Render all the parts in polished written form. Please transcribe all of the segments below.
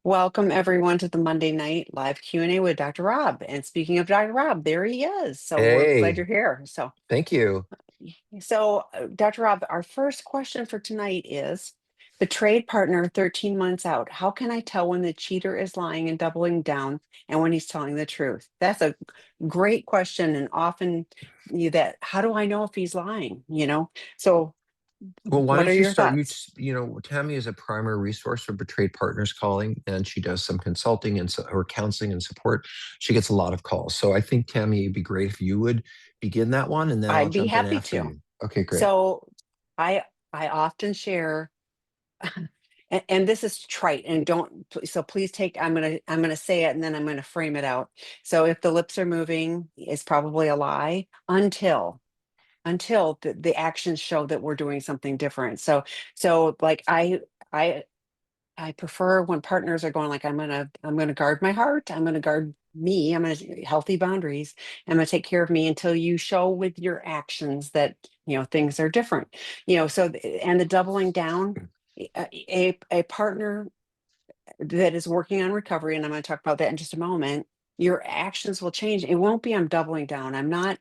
Welcome everyone to the Monday night live Q&A with Dr. Rob. And speaking of Dr. Rob, there he is. So we're glad Hey, you're here. thank you. Dr. Rob, our first question for tonight is betrayed partner 13 months out. How can I tell when the cheater is lying and doubling down and when he's telling the truth? That's a great question. And often how do I know if he's lying? So Well, why what are don't you your start? thoughts? Tammy is a primary resource for betrayed partners calling, and she does some consulting or counseling and support. She gets a lot of calls. So I think, Tammy, it'd be great if you would begin that one, and then I'll I'd be jump in happy after to. you. Okay, great. So I I often share and this is trite and don't so please take I'm gonna say it and then I'm gonna frame it out. So if the lips are moving, it's probably a lie until the actions show that we're doing something different. So like I I prefer when partners are going like I'm gonna guard my heart, I'm gonna guard me, I'm gonna healthy boundaries, I'm gonna take care of me until you show with your actions that things are different. And the doubling down, a partner that is working on recovery, and I'm going to talk about that in just a moment, your actions will change. It won't be I'm doubling down. I'm not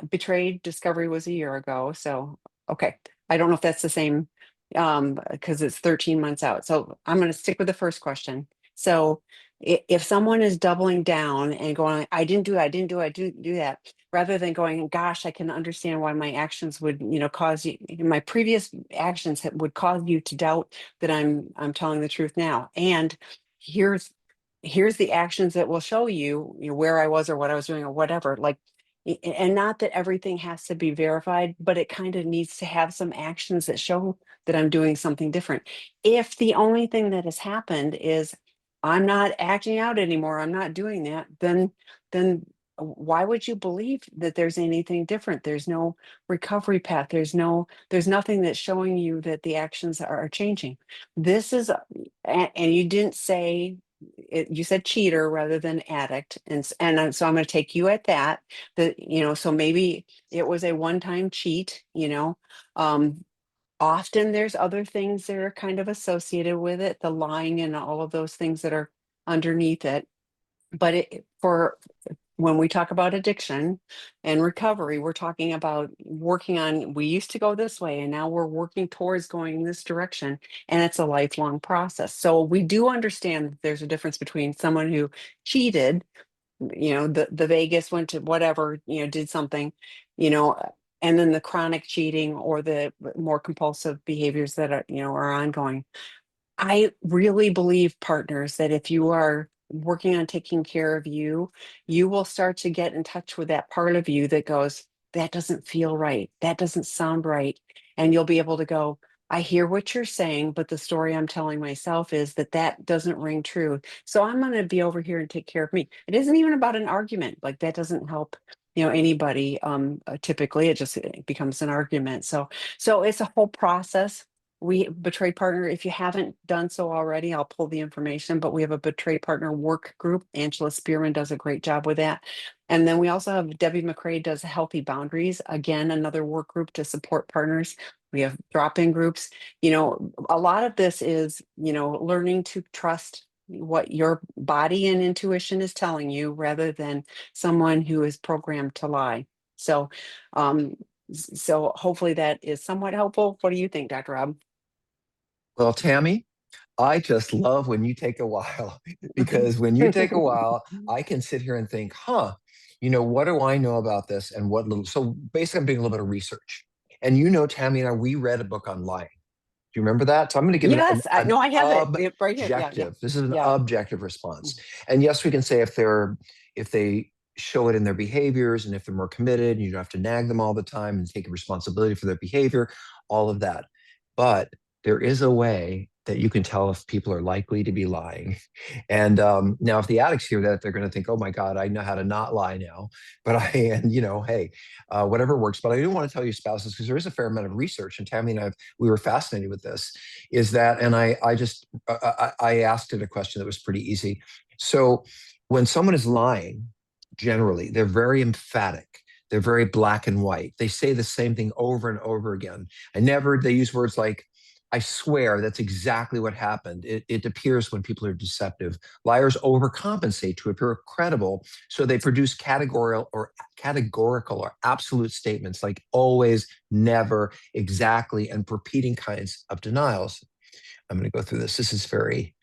betrayed. Discovery was a year ago. So okay. I don't know if that's the same because it's 13 months out. So I'm going to stick with the first question. So if someone is doubling down and going, I didn't do it, I didn't do it, I didn't do that, rather than going, gosh, I can understand why my actions would, cause you, my previous actions would cause you to doubt that I'm telling the truth now. And here's here's the actions that will show you, where I was or what I was doing or whatever. Like, and not that everything has to be verified, but it kind of needs to have some actions that show that I'm doing something different. If the only thing that has happened is I'm not acting out anymore, I'm not doing that, then why would you believe that there's anything different? There's no recovery path. There's nothing that's showing you that the actions are changing. This is, and you didn't say you said cheater rather than addict, so I'm going to take you at that. So maybe it was a one-time cheat. Um, Often there's other things that are kind of associated with it, the lying and all of those things that are underneath it. But for when we talk about addiction and recovery, we're talking about working on, we used to go this way and now we're working towards going this direction. And it's a lifelong process. So we do understand that there's a difference between someone who cheated, the Vegas went to whatever, did something, you know, and then the chronic cheating or the more compulsive behaviors that are ongoing. I really believe, partners, that if you are working on taking care of you, you will start to get in touch with that part of you that goes, that doesn't feel right. That doesn't sound right. And you'll be able to go, I hear what you're saying, but the story I'm telling myself is that that doesn't ring true. So I'm going to be over here and take care of me. It isn't even about an argument. Like that doesn't help, anybody. Typically it becomes an argument. So it's a whole process. We betrayed partner. If you haven't done so already, I'll pull the information, but we have a betrayed partner work group. Angela Spearman does a great job with that. And then we also have Debbie McCrae does healthy boundaries. Again, another work group to support partners. We have drop-in groups. A lot of this is, learning to trust what your body and intuition is telling you rather than someone who is programmed to lie. Um, so hopefully that is somewhat helpful. What do you think, Dr. Rob? Well, Tammy, I just love when you take a while because when you take a while, I can sit here and think, what do I know about this and what little. So basically, I'm doing a little bit of research. And Tammy and I, we read a book on lying. Do you remember that? So I'm going to give Yes, I an no, I have it right here. Yeah, yeah, objective. This is an yeah. objective response. And yes, we can say if they show it in their behaviors and if they're more committed, and you don't have to nag them all the time and take responsibility for their behavior, all of that. But there is a way that you can tell if people are likely to be lying. And now, if the addicts hear that, they're going to think, "Oh my God, I know how to not lie now." But hey, whatever works. But I do want to tell you, spouses, because there is a fair amount of research, and Tammy and we were fascinated with this. Is that, and I asked it a question that was pretty easy. So when someone is lying, generally they're very emphatic. They're very black and white. They say the same thing over and over again. They use words like I swear that's exactly what happened. It appears when people are deceptive, liars overcompensate to appear credible, so they produce categorical or absolute statements like always, never, exactly, and repeating kinds of denials. I'm going to go through this. This is very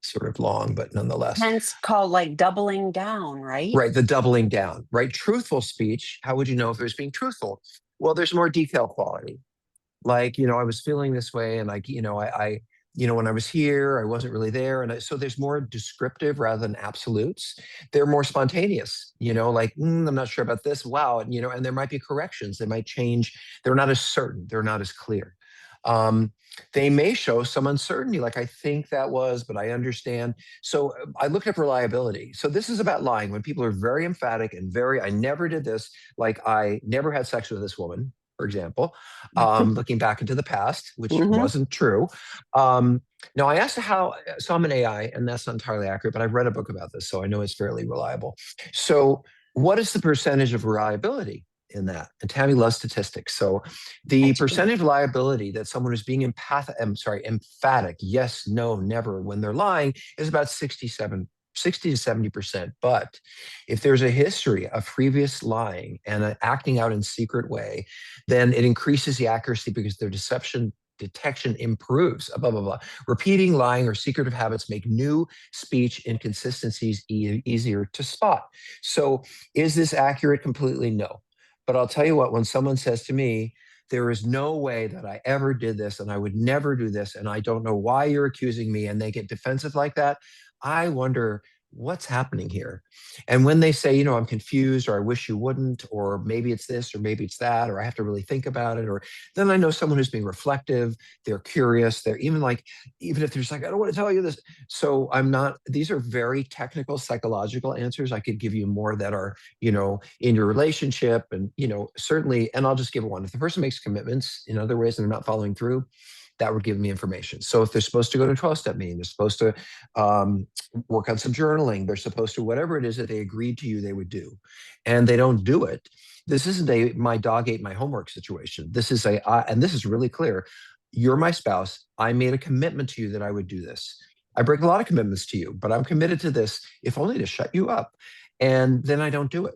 sort of long, but nonetheless. Hence called like doubling down, right? Right, the doubling down, right? Truthful speech, how would you know if it was being truthful? Well, there's more detail quality. Like, I was feeling this way, and like, when I was here, I wasn't really there. So there's more descriptive rather than absolutes. They're more spontaneous, like, I'm not sure about this. Wow. And there might be corrections. They might change. They're not as certain. They're not as clear. Um, they may show some uncertainty, like I think that was, but I understand. So I looked up reliability. So this is about lying when people are very emphatic and I never did this, like I never had sex with this woman, for example, looking back into the past, which Hmm. wasn't true. Um, Now, I asked how, so I'm an AI, and that's not entirely accurate, but I've read a book about this, so I know it's fairly reliable. So, what is the percentage of reliability in that? And Tammy loves statistics. So, I the do. percentage of reliability that someone is being emphatic, yes, no, never, when they're lying is about 60 to 70%. But if there's a history of previous lying and acting out in secret way, then it increases the accuracy because their deception detection improves, blah, blah, blah. Repeating, lying, or secretive habits make new speech inconsistencies easier to spot. So, is this accurate? Completely no. But I'll tell you what, when someone says to me, there is no way that I ever did this and I would never do this, and I don't know why you're accusing me, and they get defensive like that, I wonder what's happening here. And when they say, I'm confused, or I wish you wouldn't, or maybe it's this, or maybe it's that, or I have to really think about it, or then I know someone who's being reflective, they're curious, they're even like, even if they're just like, I don't want to tell you this. So I'm not, these are very technical, psychological answers. I could give you more that are, in your relationship and, certainly, and I'll just give one. If the person makes commitments in other ways and they're not following through, that would give me information. So if they're supposed to go to a 12-step meeting, they're supposed to work on some journaling, they're supposed to, whatever it is that they agreed to you, they would do, and they don't do it. This isn't a my dog ate my homework situation. This is and this is really clear. You're my spouse. I made a commitment to you that I would do this. I break a lot of commitments to you, but I'm committed to this, if only to shut you up. And then I don't do it,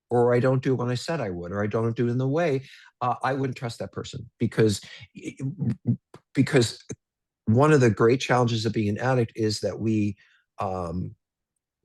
or I don't do it when I said I would, or I don't do it in the way. I wouldn't trust that person because one of the great challenges of being an addict is that um,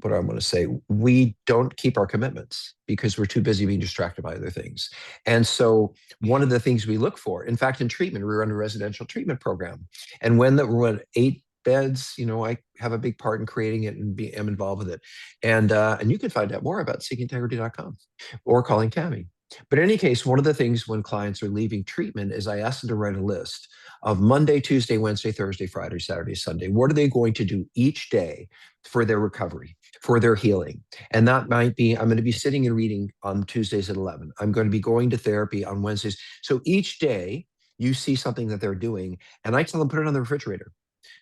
what do I want to say? We don't keep our commitments because we're too busy being distracted by other things. And so, one of the things we look for, in fact, in treatment, we run a residential treatment program. And when we're at 8 beds, I have a big part in creating it and am involved with it. And you can find out more about seekingintegrity.com or calling Tammy. But in any case, one of the things when clients are leaving treatment is I ask them to write a list of Monday, Tuesday, Wednesday, Thursday, Friday, Saturday, Sunday. What are they going to do each day for their recovery, for their healing? And that might be, I'm going to be sitting and reading on Tuesdays at 11. I'm going to be going to therapy on Wednesdays. So each day you see something that they're doing, and I tell them, put it on the refrigerator.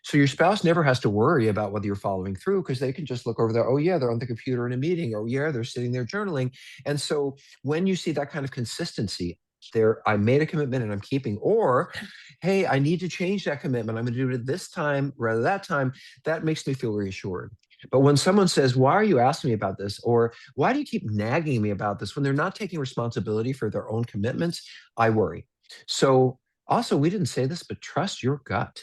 So your spouse never has to worry about whether you're following through because they can just look over there. Oh, yeah, they're on the computer in a meeting. Oh, yeah, they're sitting there journaling. And so when you see that kind of consistency, there, I made a commitment and I'm keeping, or hey, I need to change that commitment. I'm going to do it this time rather than that time. That makes me feel reassured. But when someone says, why are you asking me about this? Or why do you keep nagging me about this when they're not taking responsibility for their own commitments? I worry. So also, we didn't say this, but trust your gut.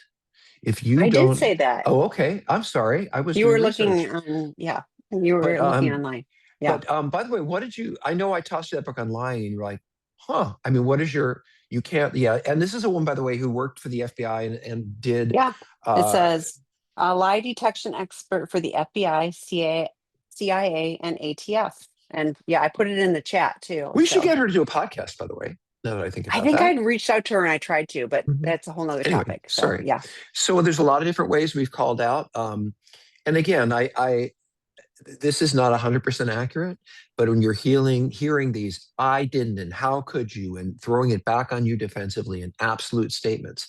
If you I did don't, say that. oh, okay. I'm sorry. I was You doing were looking research. on, yeah, you were But looking online. Yeah. by the way, what did you? I know I tossed you that book online, and you're like, huh. I mean, what is your? You can't. Yeah. And this is a woman, by the way, who worked for the FBI and did. Yeah. It Uh, says a lie detection expert for the FBI, CIA, and ATF. And yeah, I put it in the chat too. we should So get her to do a podcast. By the way, now that I think I about think that. I'd reached out to her and I tried to, but Mhm. that's a whole nother Anyway, topic. So sorry. yeah, So there's a lot of different ways we've called out. And again, I this is not 100% accurate, but when you're hearing these, I didn't, and how could you, and throwing it back on you defensively in absolute statements,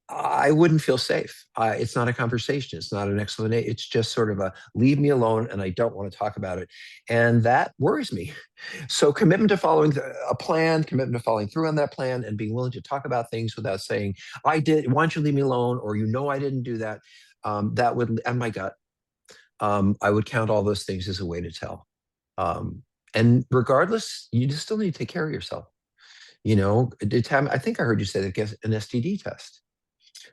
I wouldn't feel safe. It's not a conversation. It's not an explanation. It's just sort of a leave me alone and I don't want to talk about it. And that worries me. So, commitment to following a plan, commitment to following through on that plan, and being willing to talk about things without saying, I did, why don't you leave me alone? Or, I didn't do that. That would, and my gut, I would count all those things as a way to tell. Um, and regardless, you just still need to take care of yourself. I think I heard you say that get an STD test.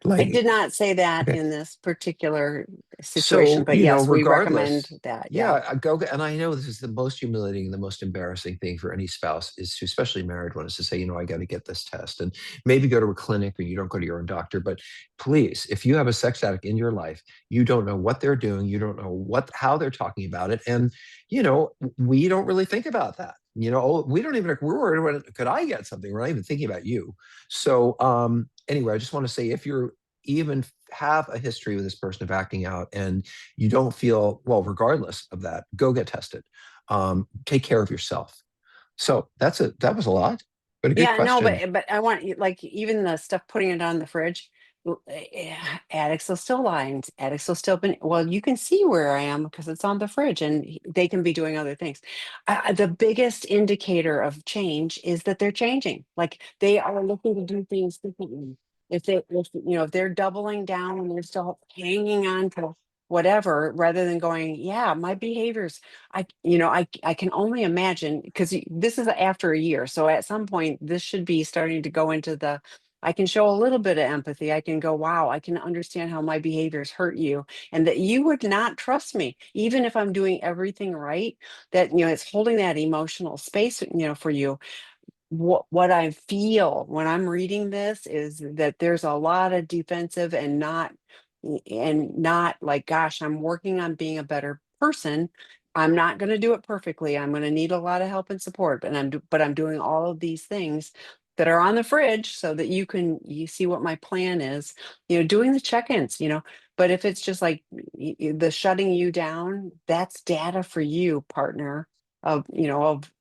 I Like, did not say that okay. in this particular situation, So, but yes, we recommend regardless, that. Yeah. yeah, I go and I know this is the most humiliating, the most embarrassing thing for any spouse is to, especially married one, is to say, I got to get this test and maybe go to a clinic or you don't go to your own doctor. But please, if you have a sex addict in your life, you don't know what they're doing, you don't know how they're talking about it. And, we don't really think about that. We don't even, we're worried, could I get something? We're not even thinking about you. So, anyway, I just want to say if you're even have a history with this person of acting out and you don't feel well, regardless of that, go get tested. Take care of yourself. So that was a lot, but a good Yeah, no, question. but I want like even the stuff putting it on the fridge. Addicts will still lie and addicts will still be, well, you can see where I am because it's on the fridge and they can be doing other things. The biggest indicator of change is that they're changing. Like they are looking to do things differently. If they're doubling down and they're still hanging on to whatever, rather than going, yeah, my behaviors, I can only imagine because this is after a year. So at some point, this should be starting to go into I can show a little bit of empathy. I can go, wow, I can understand how my behaviors hurt you and that you would not trust me, even if I'm doing everything right, that, it's holding that emotional space, for you. What I feel when I'm reading this is that there's a lot of defensive and not like, gosh, I'm working on being a better person. I'm not going to do it perfectly. I'm going to need a lot of help and support, but I'm doing all of these things that are on the fridge so that you see what my plan is, doing the check-ins, but if it's just like the shutting you down, that's data for you, partner, of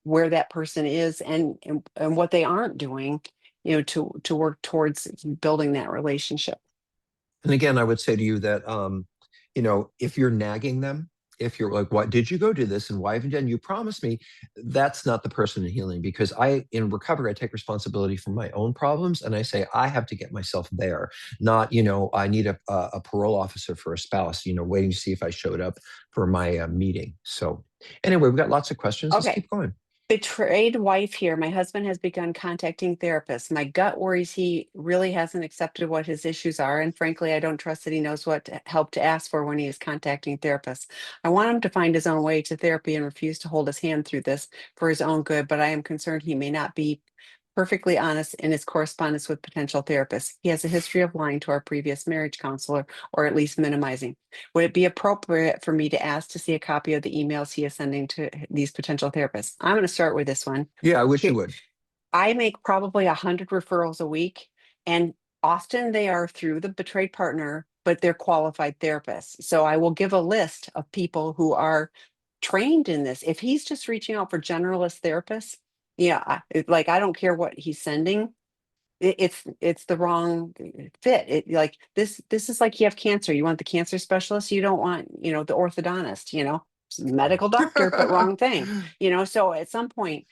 where that person is and what they aren't doing, to work towards building that relationship. And again, I would say to you that, if you're nagging them, if you're like, "What did you go do this and why haven't you done? You promised me." That's not the person in healing because in recovery, I take responsibility for my own problems and I say I have to get myself there. Not, I need a parole officer for a spouse. Waiting to see if I showed up for my meeting. So anyway, we've got lots of questions. Let's Okay. keep going. Betrayed wife here. My husband has begun contacting therapists. My gut worries he really hasn't accepted what his issues are. And frankly, I don't trust that he knows what help to ask for when he is contacting therapists. I want him to find his own way to therapy and refuse to hold his hand through this for his own good, but I am concerned he may not be perfectly honest in his correspondence with potential therapists. He has a history of lying to our previous marriage counselor, or at least minimizing. Would it be appropriate for me to ask to see a copy of the emails he is sending to these potential therapists? I'm going to start with this one. Yeah, I wish Here, you would. I make probably 100 referrals a week, and often they are through the betrayed partner, but they're qualified therapists. So I will give a list of people who are trained in this. If he's just reaching out for generalist therapists, yeah, like I don't care what he's sending. It's the wrong fit. Like this is like you have cancer. You want the cancer specialist. You don't want, the orthodontist, medical doctor, but wrong thing, so at some point,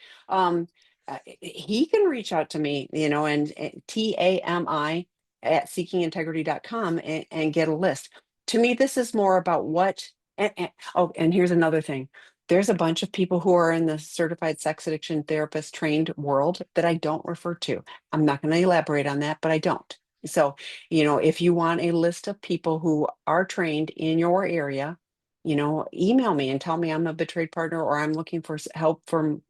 he can reach out to me, and TAMI at seekingintegrity.com and get a list. To me, this is more about and here's another thing. There's a bunch of people who are in the certified sex addiction therapist trained world that I don't refer to. I'm not going to elaborate on that, but I don't. So, if you want a list of people who are trained in your area, email me and tell me I'm a betrayed partner or I'm looking for help from,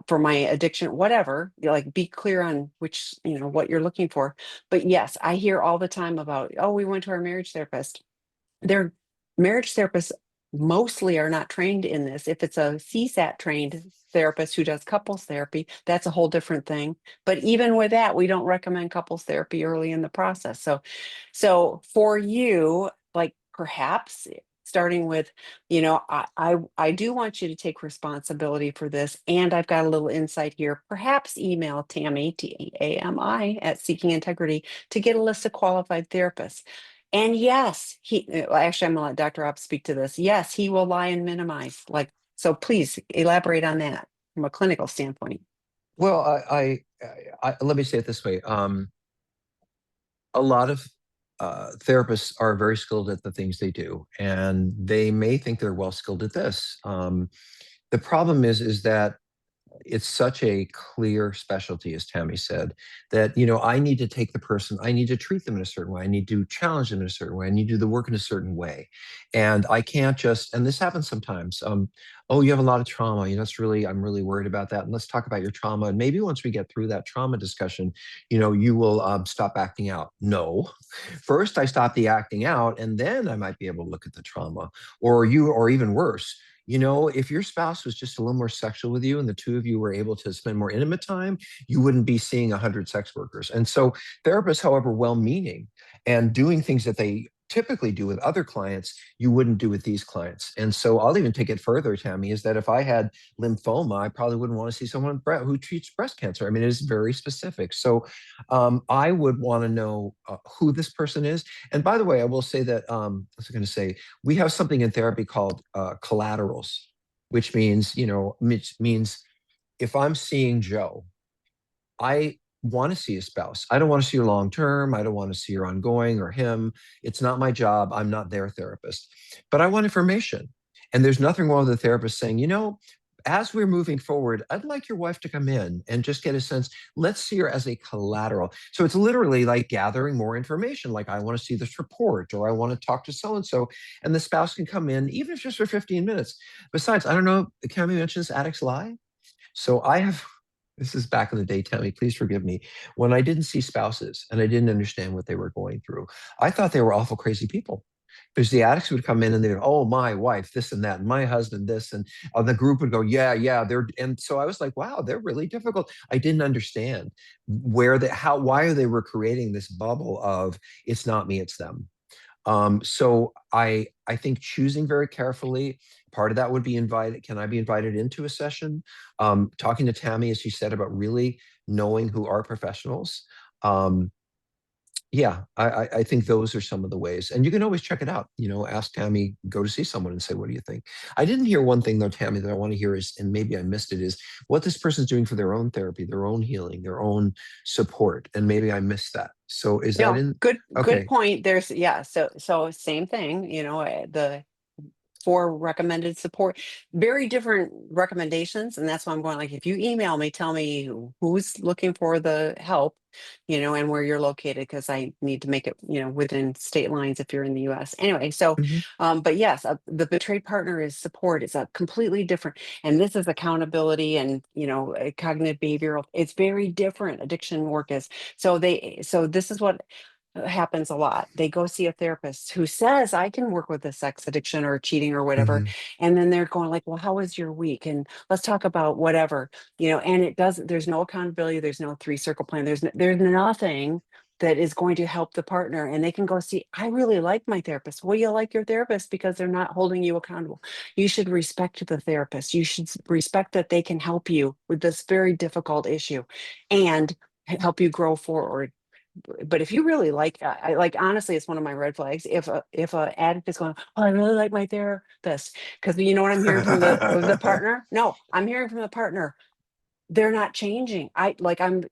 for my addiction, whatever. Like, be clear on which, what you're looking for. But yes, I hear all the time about, oh, we went to our marriage therapist. Their marriage therapists mostly are not trained in this. If it's a CSAT trained therapist who does couples therapy, that's a whole different thing. But even with that, we don't recommend couples therapy early in the process. So for you, like perhaps starting with, I do want you to take responsibility for this. And I've got a little insight here. Perhaps email Tammy, Tami, at Seeking Integrity to get a list of qualified therapists. And yes, actually, I'm gonna let Dr. Rob speak to this. Yes, he will lie and minimize. Like, so please elaborate on that from a clinical standpoint. Well, let me say it this way. A lot of therapists are very skilled at the things they do, and they may think they're well skilled at this. The problem is that it's such a clear specialty, as Tammy said, that I need to take the person, I need to treat them in a certain way, I need to challenge them in a certain way, I need to do the work in a certain way, and I can't just. And this happens sometimes. Oh, you have a lot of trauma. I'm really worried about that. And let's talk about your trauma. And maybe once we get through that trauma discussion, you will stop acting out. No, first I stop the acting out, and then I might be able to look at the trauma, or even worse, if your spouse was just a little more sexual with you and the two of you were able to spend more intimate time, you wouldn't be seeing 100 sex workers. And so therapists, however well-meaning and doing things that they typically do with other clients, you wouldn't do with these clients. And so I'll even take it further, Tammy, is that if I had lymphoma, I probably wouldn't want to see someone who treats breast cancer. I mean, it is very specific. So I would want to know who this person is. And by the way, I will say that, what was I going to say? We have something in therapy called collaterals, which means if I'm seeing Joe, I want to see a spouse. I don't want to see her long term. I don't want to see her ongoing or him. It's not my job. I'm not their therapist. But I want information. And there's nothing wrong with the therapist saying, as we're moving forward, I'd like your wife to come in and just get a sense. Let's see her as a collateral. So it's literally like gathering more information. Like, I want to see this report, or I want to talk to so and so. And the spouse can come in, even if just for 15 minutes. Besides, I don't know, Cami mentions addicts lie. So this is back in the day, Tammy, please forgive me. When I didn't see spouses and I didn't understand what they were going through, I thought they were awful crazy people. Because the addicts would come in and they'd, oh, my wife, this and that, and my husband, this, and the group would go, yeah, yeah, and so I was like, wow, they're really difficult. I didn't understand why they were creating this bubble of it's not me, it's them. So I think choosing very carefully. Part of that would be invited. Can I be invited into a session? Talking to Tammy, as she said, about really knowing who are professionals. Yeah, I think those are some of the ways, and you can always check it out. Ask Tammy, go to see someone, and say, "What do you think?" I didn't hear one thing though, Tammy, that I want to hear is, and maybe I missed it, is what this person's doing for their own therapy, their own healing, their own support, and maybe I missed that. So is that No, in? good Okay. point. So same thing, the for recommended support, very different recommendations. And that's why I'm going, like, if you email me, tell me who's looking for the help, and where you're located, because I need to make it, within state lines if you're in the US. Anyway, so, Mhm. but yes, the betrayed partner is support. It's a completely different, and this is accountability and, cognitive behavioral. It's very different. Addiction work is. So this is what happens a lot. They go see a therapist who says, I can work with a sex addiction or cheating or whatever. Mhm. And then they're going like, well, how was your week? And let's talk about whatever, and it doesn't, there's no accountability. There's no three-circle plan. There's nothing that is going to help the partner. And they can go see, I really like my therapist. Well, you like your therapist because they're not holding you accountable. You should respect the therapist. You should respect that they can help you with this very difficult issue and help you grow forward. But if you really like, like, honestly, it's one of my red flags. If a addict is going, oh, I really like my therapist, because you know what I'm hearing from the partner. No, I'm hearing from the partner, they're not changing. I'm,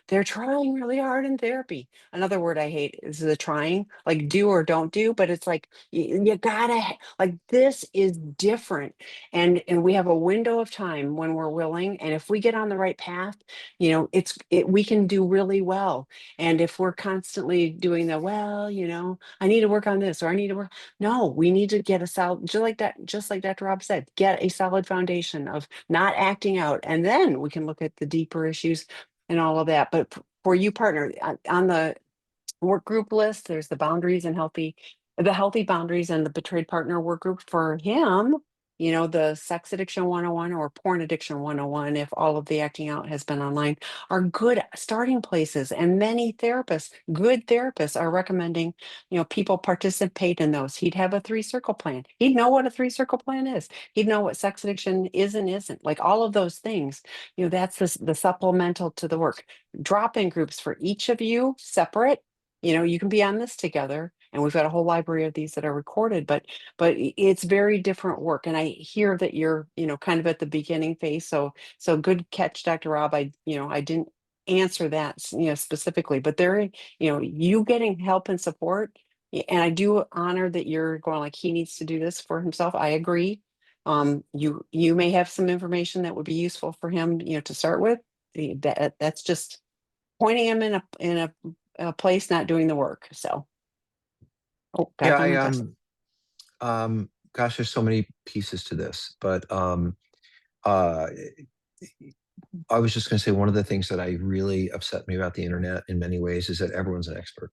they're trying really hard in therapy. Another word I hate is the trying, like do or don't do, but it's like you gotta like this is different. And we have a window of time when we're willing. And if we get on the right path, we can do really well. And if we're constantly doing well, I need to work on this or I need to work. No, we need to get a solid, just like Dr. Rob said, get a solid foundation of not acting out. And then we can look at the deeper issues and all of that. But for you, partner, on the work group list, there's the healthy boundaries and the betrayed partner work group for him. the sex addiction 101 or porn addiction 101, if all of the acting out has been online, are good starting places. And many therapists, good therapists, are recommending, people participate in those. He'd have a 3 circle plan. He'd know what a 3 circle plan is. He'd know what sex addiction is and isn't. Like all of those things, that's the supplemental to the work. Drop-in groups for each of you separate. You can be on this together, and we've got a whole library of these that are recorded, but it's very different work. And I hear that you're, kind of at the beginning phase. So good catch, Dr. Rob. I didn't answer that, specifically, but you getting help and support. And I do honor that you're going like he needs to do this for himself. I agree. You may have some information that would be useful for him, to start with. That's just pointing him in a place, not doing the work. So, oh, got Yeah, done with this. gosh, there's so many pieces to this, but uh, I was just going to say one of the things that I really upset me about the internet in many ways is that everyone's an expert.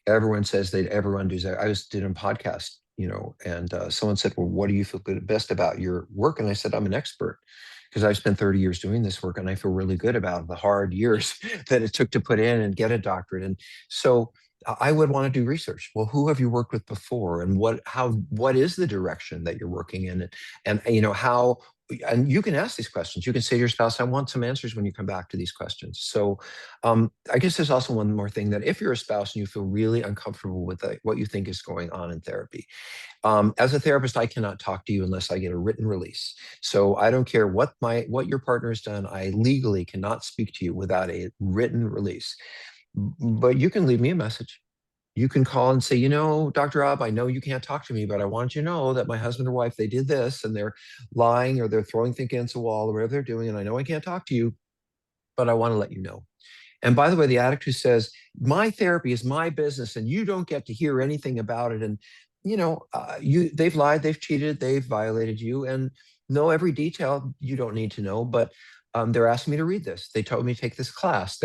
Everyone says that everyone does that. I was did a podcast, and someone said, "Well, what do you feel good best about your work?" And I said, "I'm an expert because I've spent 30 years doing this work, and I feel really good about the hard years that it took to put in and get a doctorate." And so I would want to do research. Well, who have you worked with before, and what is the direction that you're working in, and how. And you can ask these questions. You can say to your spouse, "I want some answers when you come back to these questions." So I guess there's also one more thing that if you're a spouse and you feel really uncomfortable with what you think is going on in therapy, as a therapist, I cannot talk to you unless I get a written release. So I don't care what your partner has done. I legally cannot speak to you without a written release. But you can leave me a message. You can call and say, Dr. Rob, I know you can't talk to me, but I want you to know that my husband or wife, they did this and they're lying or they're throwing things against the wall or whatever they're doing. And I know I can't talk to you, but I want to let you know. And by the way, the addict who says, my therapy is my business and you don't get to hear anything about it. And, they've lied, they've cheated, they've violated you and know every detail you don't need to know. But they're asking me to read this. They told me to take this class.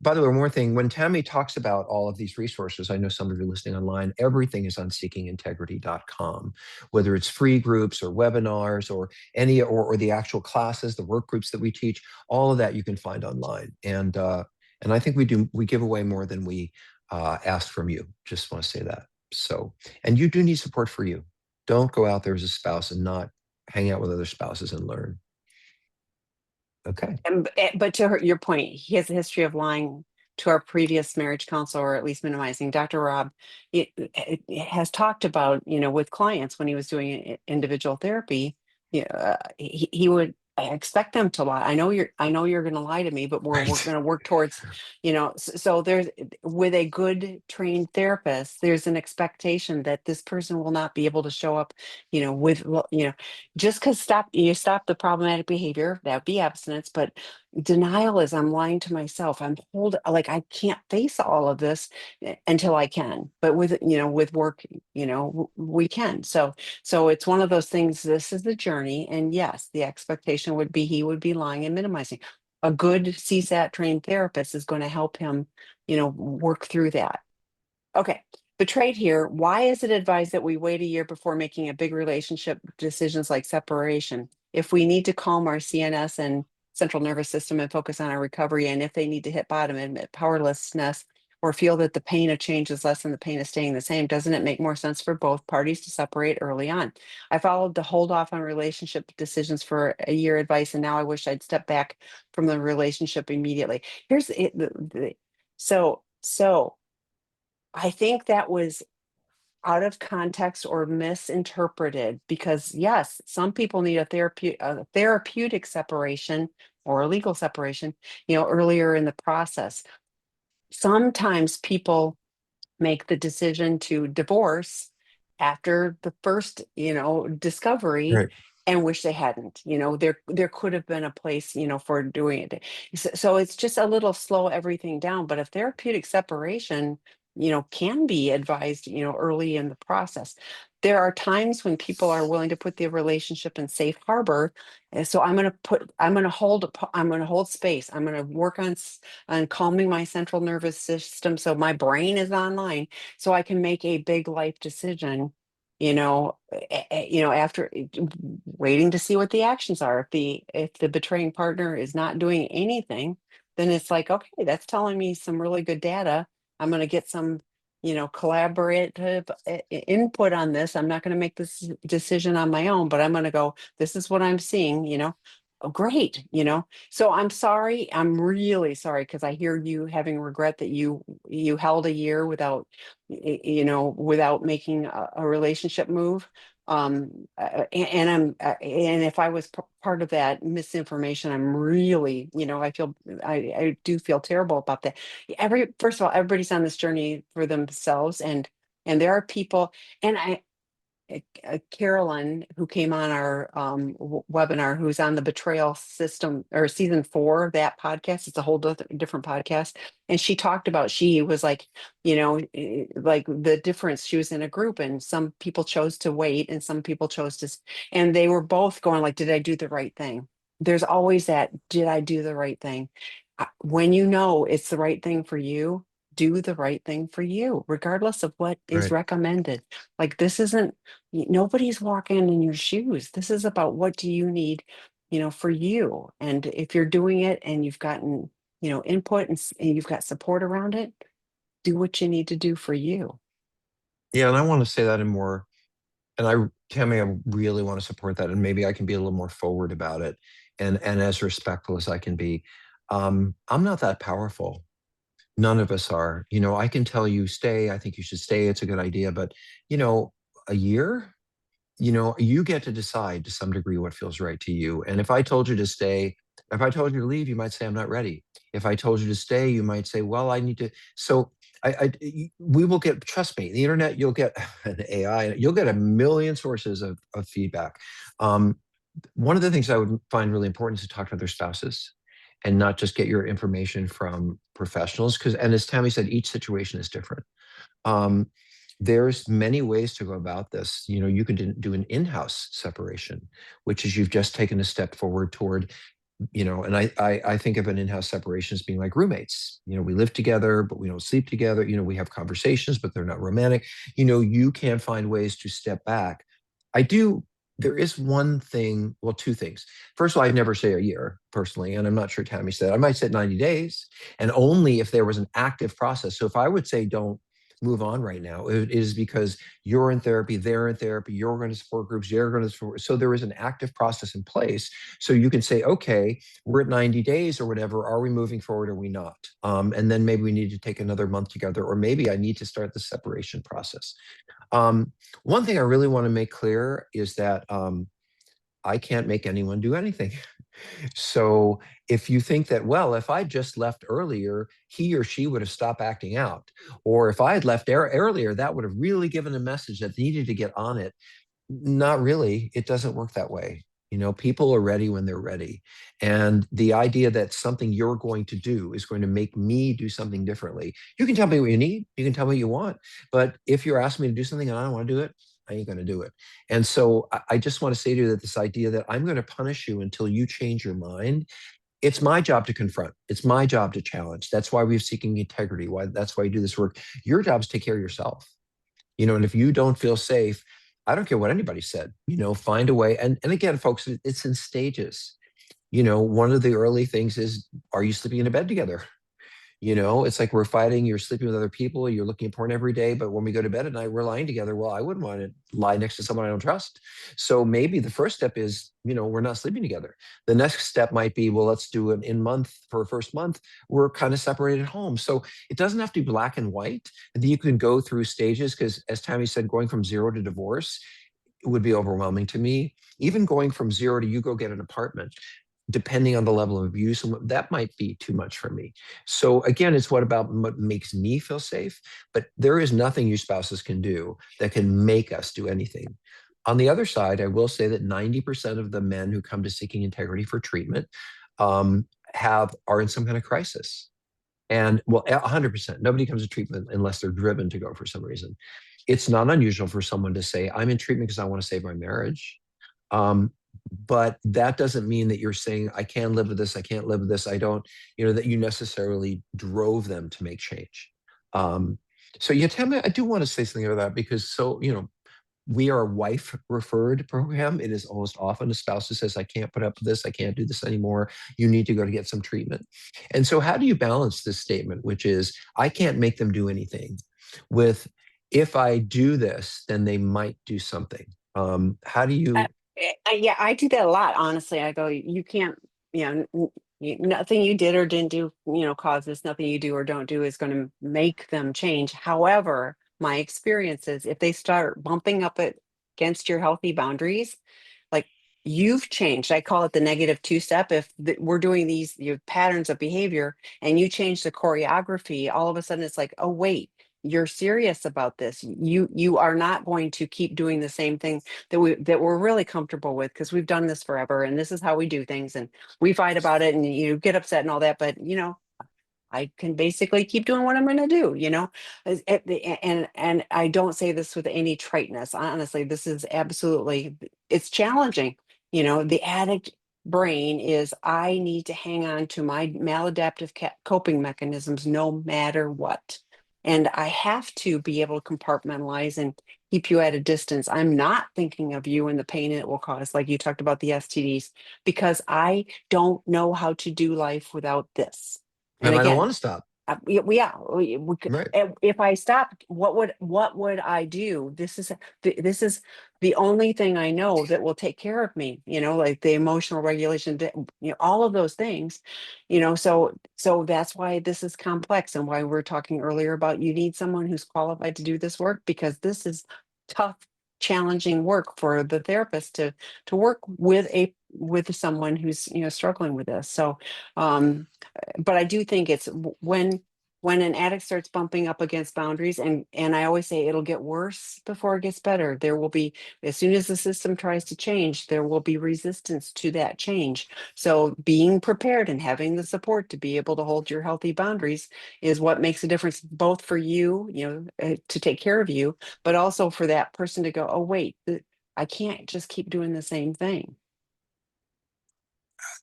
By the way, one more thing, when Tammy talks about all of these resources, I know some of you listening online, everything is on seekingintegrity.com, whether it's free groups or webinars or or the actual classes, the work groups that we teach, all of that you can find online. And I think we give away more than we ask from you. Just want to say that. So, and you do need support for you. Don't go out there as a spouse and not hang out with other spouses and learn. Okay. But to your point, he has a history of lying to our previous marriage counselor, or at least minimizing. Dr. Rob it has talked about, with clients when he was doing individual therapy, he would expect them to lie. I know you're going to lie to me, but we're Right. going to work towards, so there's with a good trained therapist, there's an expectation that this person will not be able to show up, with, just because stop the problematic behavior, that would be abstinence, but denial is I'm lying to myself. Like I can't face all of this until I can. But with work, we can. So it's one of those things. This is the journey, and yes, the expectation would be he would be lying and minimizing. A good CSAT trained therapist is going to help him, work through that. Okay. The trade here, why is it advised that we wait a year before making a big relationship decisions like separation? If we need to calm our CNS and central nervous system and focus on our recovery, and if they need to hit bottom and admit powerlessness or feel that the pain of change is less than the pain of staying the same, doesn't it make more sense for both parties to separate early on? I followed the hold off on relationship decisions for a year advice, and now I wish I'd step back from the relationship immediately. Here's it. So I think that was out of context or misinterpreted because yes, some people need a therapeutic separation or a legal separation, earlier in the process. Sometimes people make the decision to divorce after the first, discovery Right. and wish they hadn't. There could have been a place, for doing it. So it's just a little slow everything down, but a therapeutic separation, can be advised, early in the process. There are times when people are willing to put the relationship in safe harbor. And so I'm going to hold space. I'm going to work on calming my central nervous system so my brain is online so I can make a big life decision after waiting to see what the actions are. If the betraying partner is not doing anything, then it's like, okay, that's telling me some really good data. I'm going to get some, collaborative input on this. I'm not going to make this decision on my own, but I'm going to go, this is what I'm seeing. Oh, great. So I'm sorry. I'm really sorry because I hear you having regret that you held a year without making a relationship move. And if I was part of that misinformation, I'm really, I do feel terrible about that. First of all, everybody's on this journey for themselves, and there are people, and Carolyn, who came on our webinar, who's on the betrayal system or season 4 of that podcast. It's a whole different podcast. And she talked about, she was like, like the difference. She was in a group and some people chose to wait and some people chose to, and they were both going like, did I do the right thing? There's always that, did I do the right thing? When you know it's the right thing for you, do the right thing for you, regardless of what is Right. recommended. Like this isn't, nobody's walking in your shoes. This is about what do you need, for you. And if you're doing it and you've gotten, input and you've got support around it, do what you need to do for you. Yeah, and I want to say that in more, and Tammy, I really want to support that, and maybe I can be a little more forward about it, and as respectful as I can be. I'm not that powerful. None of us are. I can tell you stay. I think you should stay. It's a good idea, but you know, a year. You get to decide to some degree what feels right to you. And if I told you to stay, if I told you to leave, you might say, I'm not ready. If I told you to stay, you might say, well, I need to. So we will get, trust me, the internet, you'll get an AI, you'll get a million sources of feedback. Um, One of the things I would find really important is to talk to other spouses and not just get your information from professionals. And as Tammy said, each situation is different. Um, there's many ways to go about this. You could do an in-house separation, which is you've just taken a step forward toward, and I think of an in-house separation as being like roommates. We live together, but we don't sleep together. We have conversations, but they're not romantic. You can find ways to step back. I do. There is one thing, well, two things. First of all, I'd never say a year personally, and I'm not sure Tammy said. I might say 90 days, and only if there was an active process. So if I would say don't move on right now, it is because you're in therapy, they're in therapy, you're going to support groups, you're going to support. So there is an active process in place. So you can say, okay, we're at 90 days or whatever. Are we moving forward? Or are we not? And then maybe we need to take another month together, or maybe I need to start the separation process. One thing I really want to make clear is that I can't make anyone do anything. So if you think that, well, if I just left earlier, he or she would have stopped acting out, or if I had left earlier, that would have really given a message that they needed to get on it. Not really. It doesn't work that way. People are ready when they're ready. And the idea that something you're going to do is going to make me do something differently. You can tell me what you need. You can tell me what you want. But if you're asking me to do something and I don't want to do it, I ain't going to do it. And so I just want to say to you that this idea that I'm going to punish you until you change your mind, it's my job to confront. It's my job to challenge. That's why we're seeking integrity. That's why you do this work. Your job is to take care of yourself. And if you don't feel safe, I don't care what anybody said, find a way. And again, folks, it's in stages. One of the early things is, are you sleeping in a bed together? It's like we're fighting, you're sleeping with other people, you're looking at porn every day, but when we go to bed at night, we're lying together. Well, I wouldn't want to lie next to someone I don't trust. So maybe the first step is, we're not sleeping together. The next step might be, well, let's do an in month for a first month. We're kind of separated at home. So it doesn't have to be black and white. And you can go through stages because, as Tammy said, going from 0 to divorce, it would be overwhelming to me. Even going from 0 to you go get an apartment, depending on the level of abuse, and that might be too much for me. So again, it's what makes me feel safe, but there is nothing you spouses can do that can make us do anything. On the other side, I will say that 90% of the men who come to Seeking Integrity for treatment are in some kind of crisis. And well, 100%, nobody comes to treatment unless they're driven to go for some reason. It's not unusual for someone to say, I'm in treatment because I want to save my marriage. Um, but that doesn't mean that you're saying, I can live with this, I can't live with this, I don't, that you necessarily drove them to make change. So yeah, Tammy, I do want to say something about that because we are a wife referred program. It is almost often a spouse who says, I can't put up with this. I can't do this anymore. You need to go to get some treatment. And so, how do you balance this statement, which is, I can't make them do anything, with, if I do this, then they might do something? How do Uh, you? yeah, I do that a lot. Honestly, I go, you can't, you know, nothing you did or didn't do, causes nothing you do or don't do is going to make them change. However, my experience is if they start bumping up against your healthy boundaries, like you've changed. I call it the negative two step. If we're doing these patterns of behavior and you change the choreography, all of a sudden it's like, oh, wait. You're serious about this. You are not going to keep doing the same thing that we're really comfortable with because we've done this forever and this is how we do things and we fight about it and you get upset and all that, but I can basically keep doing what I'm going to do, and I don't say this with any triteness. Honestly, this is absolutely, it's challenging. The addict brain is, I need to hang on to my maladaptive coping mechanisms no matter what. And I have to be able to compartmentalize and keep you at a distance. I'm not thinking of you and the pain it will cause, like you talked about the STDs, because I don't know how to do life without this. And And I don't again, want to stop. we Right. if I stopped, what would I do? This is the only thing I know that will take care of me. Like the emotional regulation, all of those things. So that's why this is complex and why we're talking earlier about you need someone who's qualified to do this work because this is tough, challenging work for the therapist to work with someone who's struggling with this. So um but I do think it's when an addict starts bumping up against boundaries, and I always say it'll get worse before it gets better. There will be, as soon as the system tries to change, there will be resistance to that change. So being prepared and having the support to be able to hold your healthy boundaries is what makes a difference, both for you, to take care of you, but also for that person to go, oh wait, I can't just keep doing the same thing.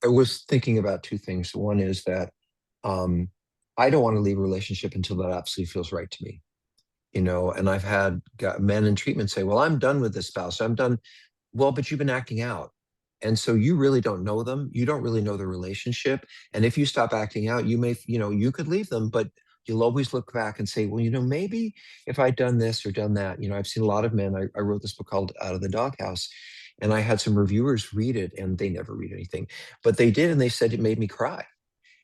I was thinking about two things. One is that, um, I don't want to leave a relationship until that absolutely feels right to me. And I've had men in treatment say, well, I'm done with this spouse. I'm done. Well, but you've been acting out. And so you really don't know them. You don't really know the relationship. And if you stop acting out, you could leave them, but you'll always look back and say, well, maybe if I'd done this or done that. I've seen a lot of men. I wrote this book called Out of the Doghouse, and I had some reviewers read it, and they never read anything, but they did. And they said it made me cry.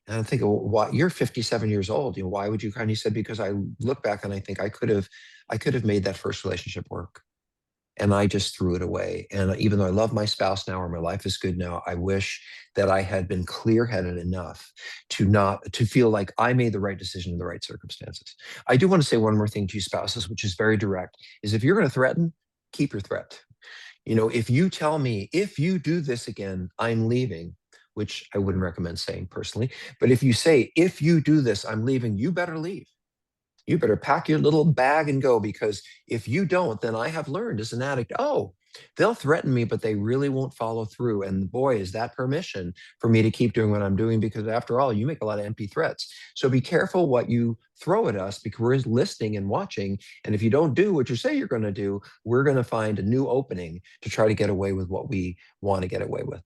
And I'm thinking, well, why, you're 57 years old. Why would you cry? And he said, because I look back and I think I could have made that first relationship work. And I just threw it away. And even though I love my spouse now, or my life is good now, I wish that I had been clear-headed enough to feel like I made the right decision in the right circumstances. I do want to say one more thing to you spouses, which is very direct, is if you're going to threaten, keep your threat. If you tell me, if you do this again, I'm leaving, which I wouldn't recommend saying personally, but if you say, if you do this, I'm leaving, you better leave. You better pack your little bag and go, because if you don't, then I have learned as an addict, oh, they'll threaten me, but they really won't follow through. And boy, is that permission for me to keep doing what I'm doing, because after all, you make a lot of empty threats. So be careful what you throw at us, because we're listening and watching. And if you don't do what you say you're going to do, we're going to find a new opening to try to get away with what we want to get away with.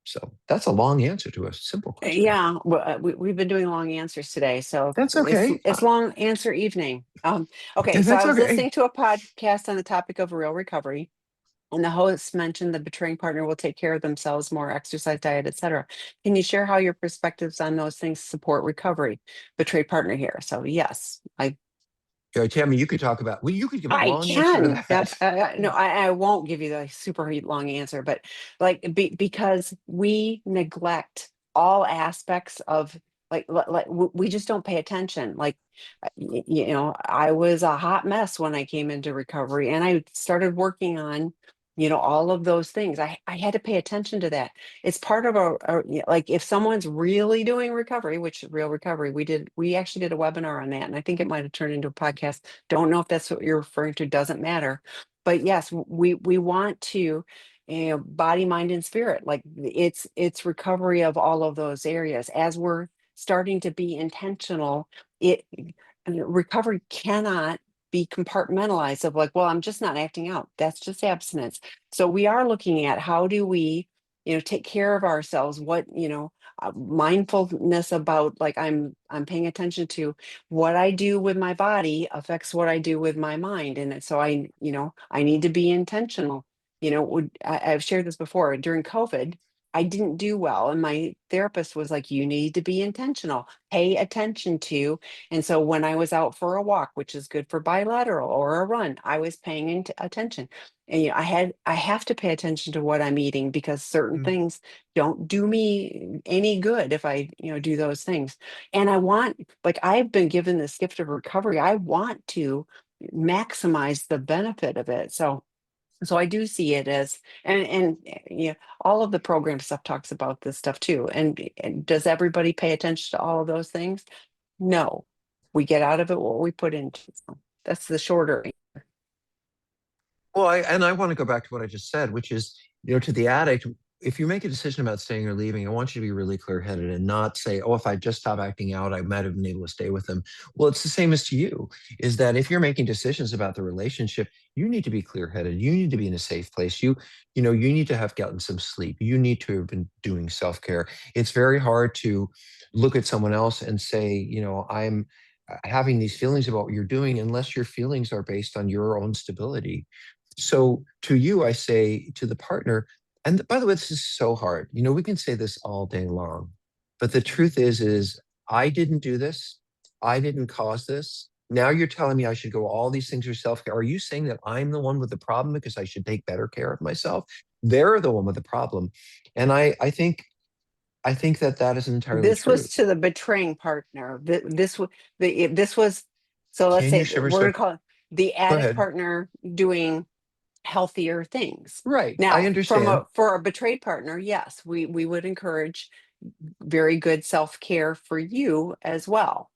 So that's a long answer to a simple question. Yeah, well, we've been doing long answers today, so That's it's okay. it's long answer evening. Okay, so I That's was okay. listening to a podcast on the topic of real recovery, and the host mentioned the betraying partner will take care of themselves, more exercise, diet, etc. Can you share how your perspectives on those things support recovery? Betrayed partner here. So yes, Tammy, you could talk about, well, you could give a I long answer to can. Yep. that. No, I won't give you the super long answer, but because we neglect all aspects of we just don't pay attention. Like, I was a hot mess when I came into recovery and I started working on, all of those things. I had to pay attention to that. It's part of like if someone's really doing recovery, which real recovery, we actually did a webinar on that. And I think it might have turned into a podcast. Don't know if that's what you're referring to, doesn't matter. But yes, we want to, body, mind, and spirit. Like it's recovery of all of those areas. As we're starting to be intentional, it recovery cannot be compartmentalized of like, well, I'm just not acting out. That's just abstinence. So we are looking at how do we, take care of ourselves, what, mindfulness about like I'm paying attention to what I do with my body affects what I do with my mind. And so I need to be intentional. I've shared this before during COVID. I didn't do well. And my therapist was like, you need to be intentional, pay attention to. And so when I was out for a walk, which is good for bilateral or a run, I was paying attention. And I have to pay attention to what I'm eating because certain Mm. things don't do me any good if I, do those things. And like I've been given this gift of recovery. I want to maximize the benefit of it. So I do see it as, all of the program stuff talks about this stuff too. And does everybody pay attention to all of those things? No, we get out of it what we put into. So that's the shorter. Well, I want to go back to what I just said, which is, to the addict, if you make a decision about staying or leaving, I want you to be really clear-headed and not say, oh, if I just stop acting out, I might have been able to stay with them. Well, it's the same as to you, is that if you're making decisions about the relationship, you need to be clear-headed. You need to be in a safe place. You need to have gotten some sleep. You need to have been doing self-care. It's very hard to look at someone else and say, I'm having these feelings about what you're doing unless your feelings are based on your own stability. So to you, I say to the partner, and by the way, this is so hard. We can say this all day long, but the truth is I didn't do this. I didn't cause this. Now you're telling me I should go all these things for self-care. Are you saying that I'm the one with the problem because I should take better care of myself? They're the one with the problem. And I think that that is entirely This true. was to the betraying partner. This was, so let's Can you say shiver we're so gonna call it the go addict ahead. partner doing healthier things. Right. I Now, understand. for a betrayed partner, yes, we would encourage very good self-care for you as well.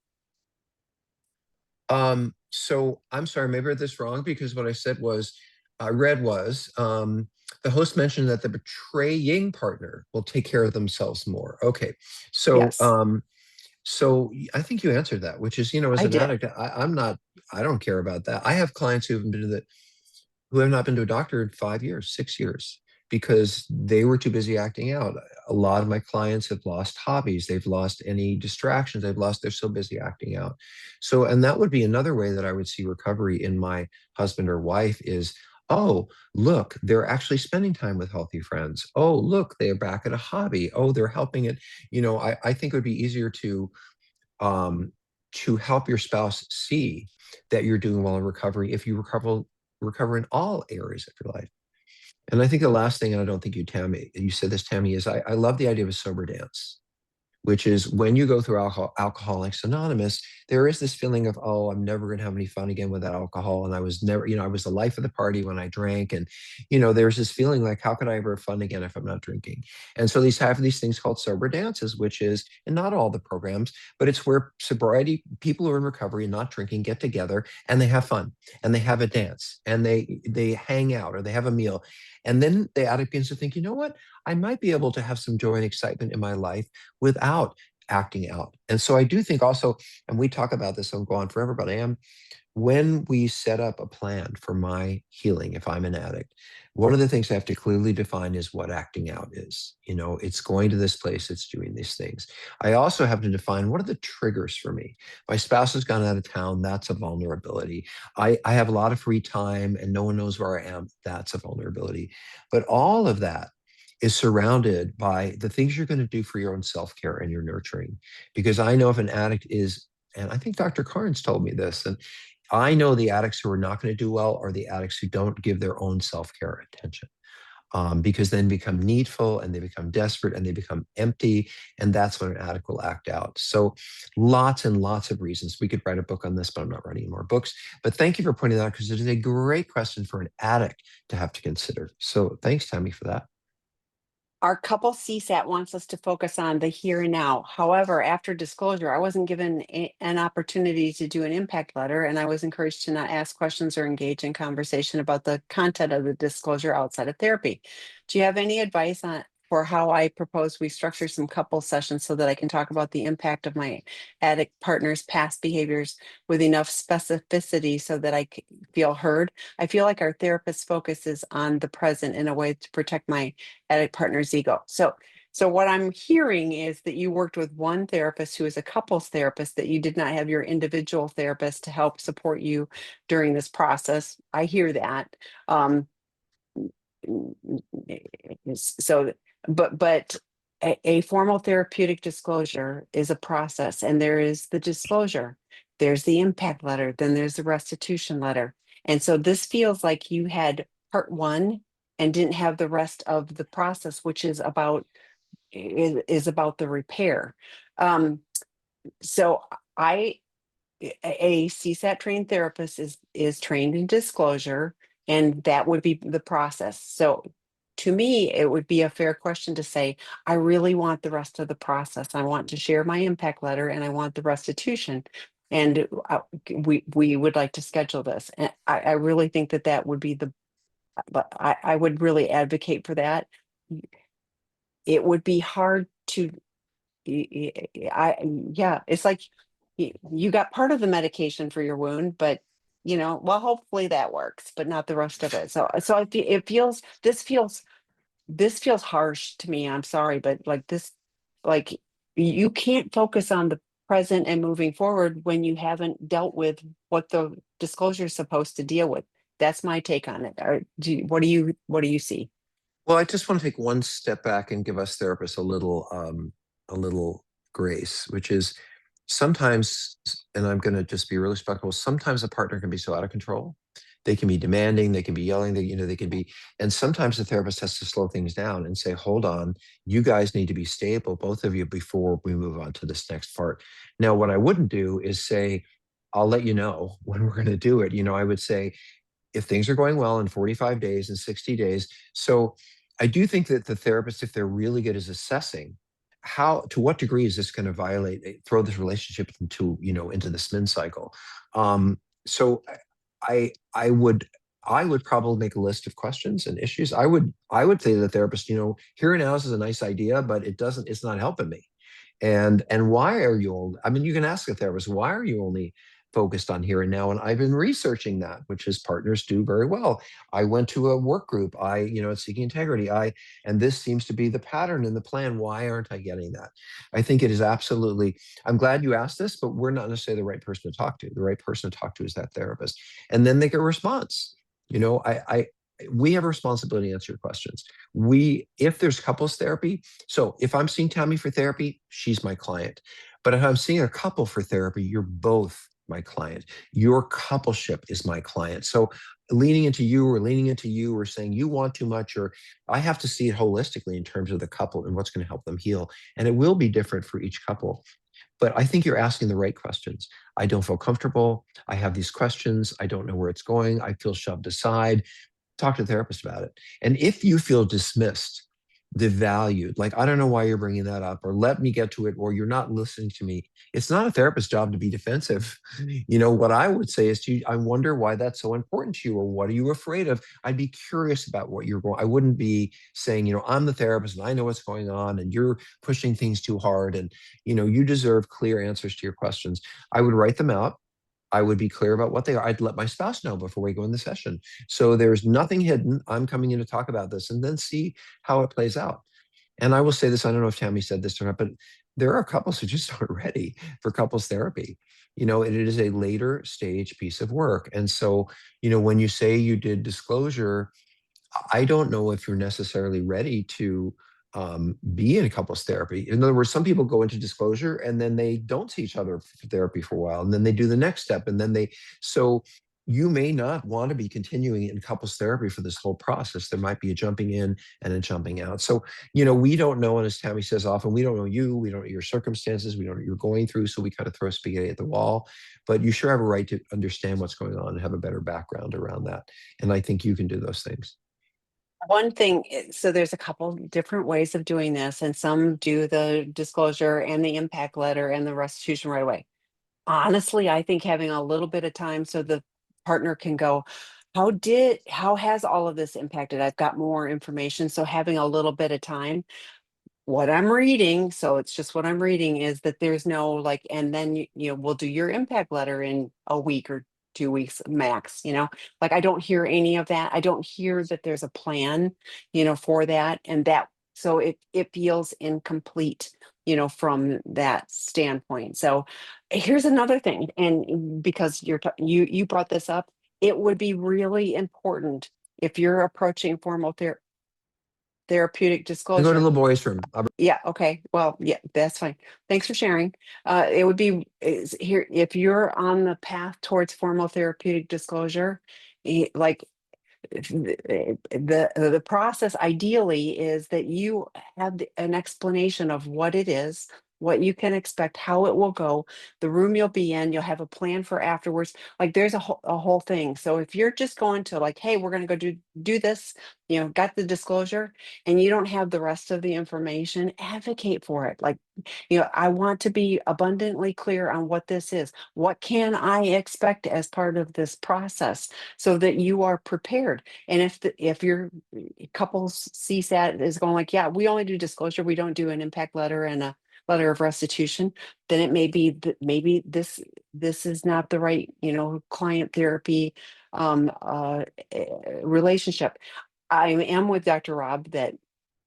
So I'm sorry, maybe I read this wrong because what I said was, I read was, the host mentioned that the betraying partner will take care of themselves more. Okay. So, Yes, I think you answered that, which is, as I an did. addict, I'm not, I don't care about that. I have clients who have not been to a doctor in 5 years, 6 years, because they were too busy acting out. A lot of my clients have lost hobbies. They've lost any distractions. They're so busy acting out. So, and that would be another way that I would see recovery in my husband or wife is, oh, look, they're actually spending time with healthy friends. Oh, look, they're back at a hobby. Oh, they're helping it. I think it would be easier um, to help your spouse see that you're doing well in recovery if you recover in all areas of your life. And I think the last thing, and I don't think you said this, Tammy, is I love the idea of a sober dance, which is when you go through Alcoholics Anonymous, there is this feeling of, oh, I'm never going to have any fun again with that alcohol. And I was never, I was the life of the party when I drank. And, there's this feeling like, how could I ever have fun again if I'm not drinking? And so these have these things called sober dances, which is, and not all the programs, but it's where sobriety, people who are in recovery and not drinking get together and they have fun and they have a dance and they hang out or they have a meal. And then the addict begins to think, you know what? I might be able to have some joy and excitement in my life without acting out. And so I do think also, and we talk about this, I'll go on forever, but when we set up a plan for my healing, if I'm an addict, one of the things I have to clearly define is what acting out is. It's going to this place, it's doing these things. I also have to define what are the triggers for me. My spouse has gone out of town, that's a vulnerability. I have a lot of free time and no one knows where I am, that's a vulnerability. But all of that is surrounded by the things you're going to do for your own self-care and your nurturing. Because I know if an addict is, and I think Dr. Carnes told me this, and I know the addicts who are not going to do well are the addicts who don't give their own self-care attention. Because then become needful and they become desperate and they become empty. And that's when an addict will act out. So lots and lots of reasons. We could write a book on this, but I'm not writing any more books. But thank you for pointing that out because it is a great question for an addict to have to consider. So thanks, Tammy, for that. Our couple CSAT wants us to focus on the here and now. However, after disclosure, I wasn't given an opportunity to do an impact letter, and I was encouraged to not ask questions or engage in conversation about the content of the disclosure outside of therapy. Do you have any advice for how I propose we structure some couple sessions so that I can talk about the impact of my addict partner's past behaviors with enough specificity so that feel heard. I feel like our therapist focuses on the present in a way to protect my addict partner's ego. So what I'm hearing is that you worked with one therapist who is a couples therapist, that you did not have your individual therapist to help support you during this process. I hear that. Um, so, but a formal therapeutic disclosure is a process, and there is the disclosure, there's the impact letter, then there's the restitution letter. And so this feels like you had part one and didn't have the rest of the process, which is about the repair. Um, so I a CSAT trained therapist is trained in disclosure, and that would be the process. So to me, it would be a fair question to say, I really want the rest of the process. I want to share my impact letter and I want the restitution. And we would like to schedule this. And I really think that that would be but I would really advocate for that. It would be hard to yeah, it's like you got part of the medication for your wound, but well, hopefully that works, but not the rest of it. So this feels harsh to me. I'm sorry, but like you can't focus on the present and moving forward when you haven't dealt with what the disclosure is supposed to deal with. That's my take on it. What do you see? Well, I just want to take one step back and give us therapists a little grace, which is sometimes, and I'm going to just be really respectful. Sometimes a partner can be so out of control. They can be demanding, they can be yelling, they can be, and sometimes the therapist has to slow things down and say, hold on, you guys need to be stable, both of you, before we move on to this next part. Now, what I wouldn't do is say, I'll let you know when we're going to do it. I would say, if things are going well in 45 days and 60 days. So I do think that the therapist, if they're really good, is assessing to what degree is this going to throw this relationship into the spin cycle. So I would probably make a list of questions and issues. I would say to the therapist, here and now is a nice idea, but it's not helping me. And why are you only, I mean, you can ask a therapist, why are you only focused on here and now? And I've been researching that, which is partners do very well. I went to a work group, at Seeking Integrity, and this seems to be the pattern in the plan. Why aren't I getting that? I think it is absolutely, I'm glad you asked this, but we're not necessarily the right person to talk to. The right person to talk to is that therapist. And then they get a response. We have a responsibility to answer your questions. If there's couples therapy, so if I'm seeing Tammy for therapy, she's my client. But if I'm seeing a couple for therapy, you're both my client. Your coupleship is my client. So leaning into you or saying you want too much, or I have to see it holistically in terms of the couple and what's going to help them heal. And it will be different for each couple. But I think you're asking the right questions. I don't feel comfortable. I have these questions. I don't know where it's going. I feel shoved aside. Talk to a therapist about it. And if you feel dismissed, devalued, like, I don't know why you're bringing that up, or let me get to it, or you're not listening to me, it's not a therapist's job to be defensive. What I would say is to you, I wonder why that's so important to you, or what are you afraid of? I'd be curious about what you're going. I wouldn't be saying, I'm the therapist and I know what's going on and you're pushing things too hard. And, you deserve clear answers to your questions. I would write them out. I would be clear about what they are. I'd let my spouse know before we go in the session. So there's nothing hidden. I'm coming in to talk about this and then see how it plays out. And I will say this, I don't know if Tammy said this or not, but there are couples who just aren't ready for couples therapy. It is a later stage piece of work. And so, when you say you did disclosure, I don't know if you're necessarily ready to be in a couples therapy. In other words, some people go into disclosure and then they don't see each other for therapy for a while, and then they do the next step, and then so you may not want to be continuing in couples therapy for this whole process. There might be a jumping in and a jumping out. So, we don't know, and as Tammy says often, we don't know you, we don't know your circumstances, we don't know what you're going through, so we kind of throw spaghetti at the wall. But you sure have a right to understand what's going on and have a better background around that. And I think you can do those things. One thing, so there's a couple different ways of doing this, and some do the disclosure and the impact letter and the restitution right away. Honestly, I think having a little bit of time so the partner can go, how has all of this impacted? I've got more information, so having a little bit of time, what I'm reading, so it's just what I'm reading, is that there's no like, and then we'll do your impact letter in a week or 2 weeks max, like I don't hear any of that. I don't hear that there's a plan, for that. And that, so it feels incomplete, from that standpoint. So here's another thing, and because you brought this up, it would be really important if you're approaching formal therapeutic I go to disclosure. the boys' room. Yeah, okay. Well, yeah, that's fine. Thanks for sharing. It would be is here if you're on the path towards formal therapeutic disclosure, like the process ideally is that you have an explanation of what it is, what you can expect, how it will go, the room you'll be in, you'll have a plan for afterwards. Like there's a whole thing. So if you're just going to like, hey, we're going to go do this, got the disclosure, and you don't have the rest of the information, advocate for it. Like, I want to be abundantly clear on what this is. What can I expect as part of this process so that you are prepared? And if your couple's CSAT is going like, yeah, we only do disclosure, we don't do an impact letter and a letter of restitution, then it may be that maybe this is not the right, client therapy relationship. I am with Dr. Rob that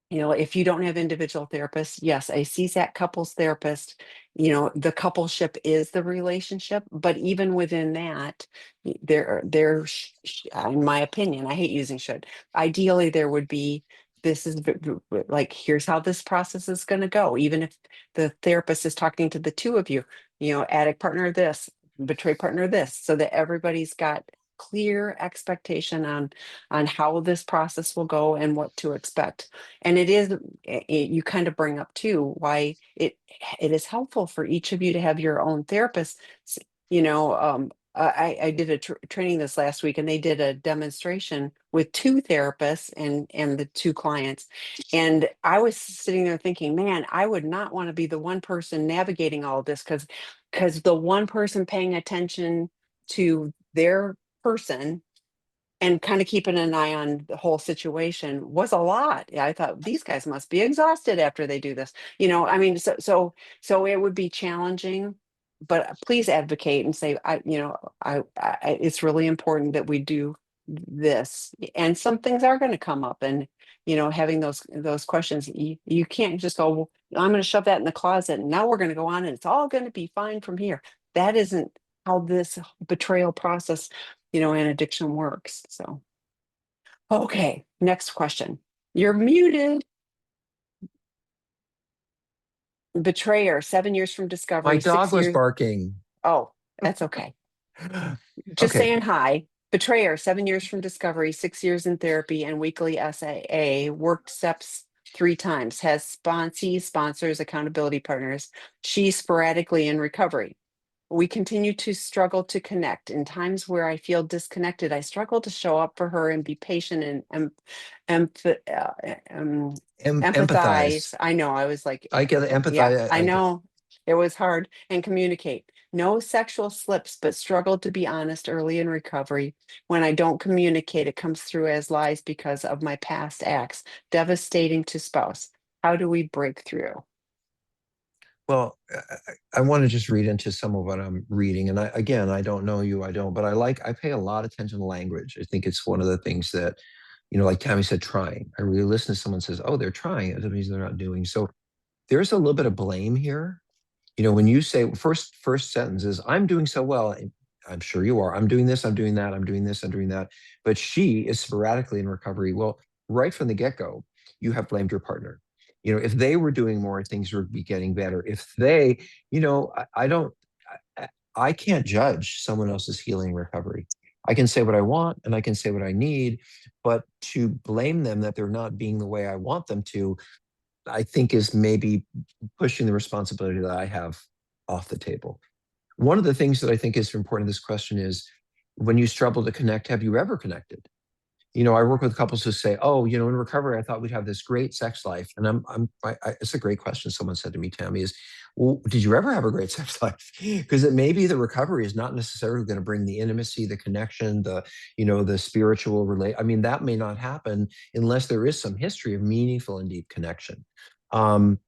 if you don't have individual therapists, yes, a CSAT couples therapist, the coupleship is the relationship. But even within that, in my opinion, I hate using should. Ideally, there would be this is like, here's how this process is going to go. Even if the therapist is talking to the two of you, addict partner this, betray partner this, so that everybody's got clear expectation on how this process will go and what to expect. And you kind of bring up too why it is helpful for each of you to have your own therapist. I did a training this last week, and they did a demonstration with two therapists and the two clients. And I was sitting there thinking, man, I would not want to be the one person navigating all of this, because the one person paying attention to their person and kind of keeping an eye on the whole situation was a lot. Yeah, I thought these guys must be exhausted after they do this. I mean, so it would be challenging, but please advocate and say, it's really important that we do this. And some things are going to come up, and having those questions, you can't just go, well, I'm going to shove that in the closet, and now we're going to go on, and it's all going to be fine from here. That isn't how this betrayal process and addiction works. So, okay, next question. You're muted. Betrayer, 7 years from My discovery, dog six was years. barking. Oh, that's okay. Just Okay. saying hi. Betrayer, 7 years from discovery, 6 years in therapy and weekly SAA, worked steps 3 times, has sponsees, sponsors, accountability partners. She's sporadically in recovery. We continue to struggle to connect. In times where I feel disconnected, I struggle to show up for her and be patient and empath- uh, um, empathize. Empathize. I know, I was like, I get yeah, empathize. I I get. know it was hard, and communicate. No sexual slips, but struggled to be honest early in recovery. When I don't communicate, it comes through as lies because of my past acts, devastating to spouse. How do we break through? Well, I want to just read into some of what I'm reading. And again, I don't know you, I don't, but I pay a lot of attention to language. I think it's one of the things that, like Tammy said, trying. I really listen to someone says, oh, they're trying. It means they're not doing. So there's a little bit of blame here. When you say first sentence is, I'm doing so well. I'm sure you are. I'm doing this, I'm doing that, I'm doing this, I'm doing that. But she is sporadically in recovery. Well, right from the get-go, you have blamed your partner. If they were doing more, things would be getting better. If they, I don't, I, I can't judge someone else's healing recovery. I can say what I want and I can say what I need, but to blame them that they're not being the way I want them to, I think is maybe pushing the responsibility that I have off the table. One of the things that I think is important in this question is, when you struggle to connect, have you ever connected? I work with couples who say, "Oh, in recovery, I thought we'd have this great sex life." And it's a great question. Someone said to me, Tammy, is, "Well, did you ever have a great sex life?" Because it may be the recovery is not necessarily going to bring the intimacy, the connection, the spiritual relate. I mean, that may not happen unless there is some history of meaningful and deep connection. Um,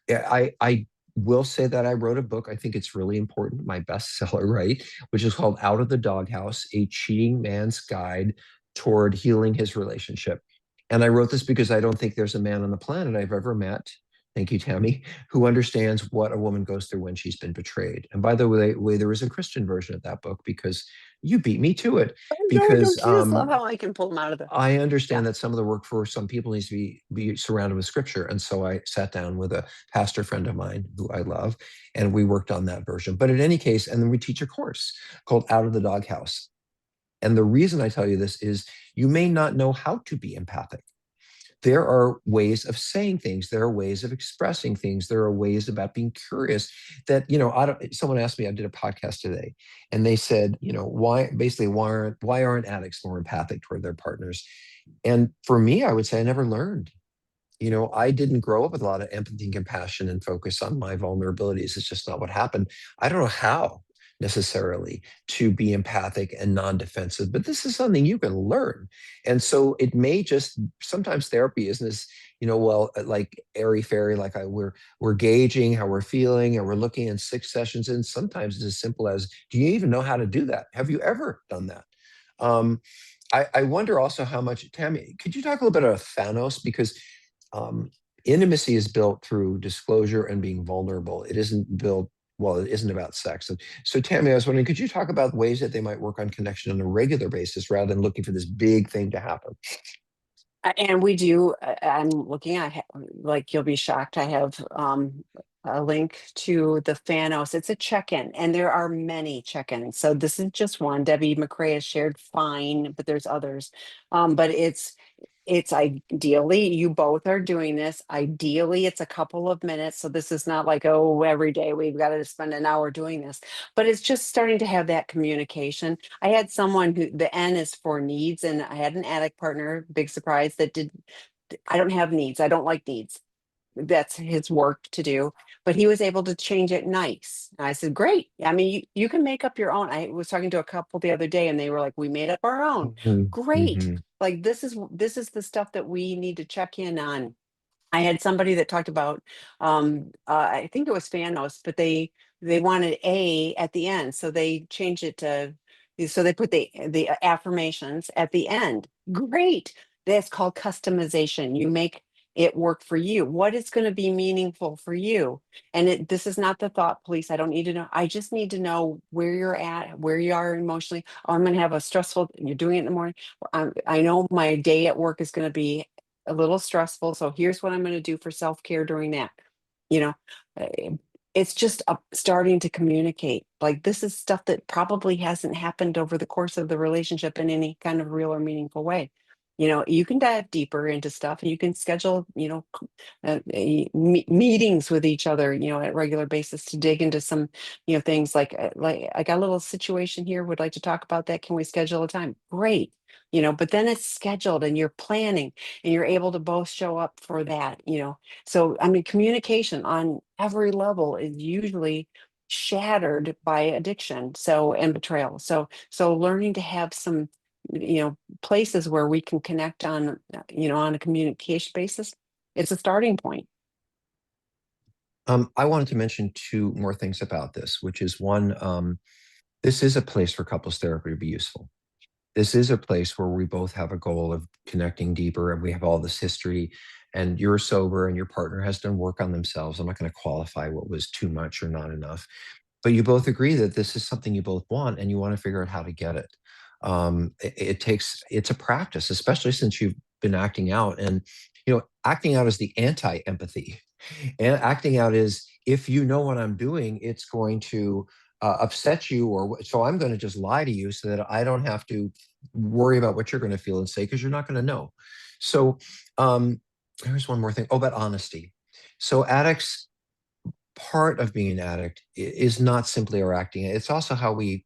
yeah, I will say that I wrote a book. I think it's really important, my bestseller, right? Which is called Out of the Doghouse: A Cheating Man's Guide Toward Healing His Relationship. And I wrote this because I don't think there's a man on the planet I've ever met, thank you, Tammy, who understands what a woman goes through when she's been betrayed. And by the way, there is a Christian version of that book because you beat me to it. Oh, no, Because don't you just love how I can pull them out of the, I yeah. understand that some of the work for some people needs to be surrounded with scripture. And so I sat down with a pastor friend of mine who I love, and we worked on that version. But in any case, and then we teach a course called Out of the Doghouse. And the reason I tell you this is you may not know how to be empathic. There are ways of saying things. There are ways of expressing things. There are ways about being curious that, I don't, someone asked me, I did a podcast today, and they said, why aren't addicts more empathic toward their partners? And for me, I would say I never learned. I didn't grow up with a lot of empathy and compassion and focus on my vulnerabilities. It's just not what happened. I don't know how necessarily to be empathic and non-defensive, but this is something you can learn. And so it may just sometimes therapy isn't as, well, like airy fairy, like we're gauging how we're feeling and we're looking in 6 sessions. And sometimes it's as simple as, do you even know how to do that? Have you ever done that? Um, I wonder also how much, Tammy, could you talk a little bit about Thanos? Because um, intimacy is built through disclosure and being vulnerable. It isn't built, well, it isn't about sex. And so, Tammy, I was wondering, could you talk about ways that they might work on connection on a regular basis rather than looking for this big thing to happen? And we do, I'm looking at, like, you'll be shocked. I have a link to the Fanos. It's a check-in, and there are many check-ins. So this is just one. Debbie McRae has shared fine, but there's others. But it's ideally, you both are doing this. Ideally, it's a couple of minutes. So this is not like, oh, every day we've got to spend an hour doing this, but it's just starting to have that communication. I had someone who the N is for needs, and I had an addict partner, big surprise, that did. I don't have needs. I don't like needs. That's his work to do, but he was able to change it nice. And I said, great. I mean, you can make up your own. I was talking to a couple the other day and they were like, we made up our own. Mhm, Great. mhm. Like this is the stuff that we need to check in on. I had somebody that talked about I think it was Fanos, but they wanted A at the end. So they changed it to, so they put the affirmations at the end. Great. That's called customization. You make it work for you. What is going to be meaningful for you? And this is not the thought police. I don't need to know. I just need to know where you're at, where you are emotionally. Oh, I'm going to have a stressful, you're doing it in the morning. I know my day at work is going to be a little stressful. So here's what I'm going to do for self care during that. You know, uh, it's just starting to communicate. Like this is stuff that probably hasn't happened over the course of the relationship in any kind of real or meaningful way. You can dive deeper into stuff and you can schedule, meetings with each other, at regular basis to dig into some, things like I got a little situation here, would like to talk about that. Can we schedule a time? Great. But then it's scheduled and you're planning and you're able to both show up for that. So I mean, communication on every level is usually shattered by addiction, and betrayal. So learning to have some, places where we can connect on a communication basis, it's a starting point. I wanted to mention two more things about this, which is one, this is a place for couples therapy to be useful. This is a place where we both have a goal of connecting deeper and we have all this history, and you're sober and your partner has done work on themselves. I'm not going to qualify what was too much or not enough, but you both agree that this is something you both want and you want to figure out how to get it. It's a practice, especially since you've been acting out, and acting out is the anti-empathy. And acting out is, if you know what I'm doing, it's going to upset you, so I'm going to just lie to you so that I don't have to worry about what you're going to feel and say, because you're not going to know. So here's one more thing. Oh, about honesty. So addicts, part of being an addict is not simply our acting. It's also how we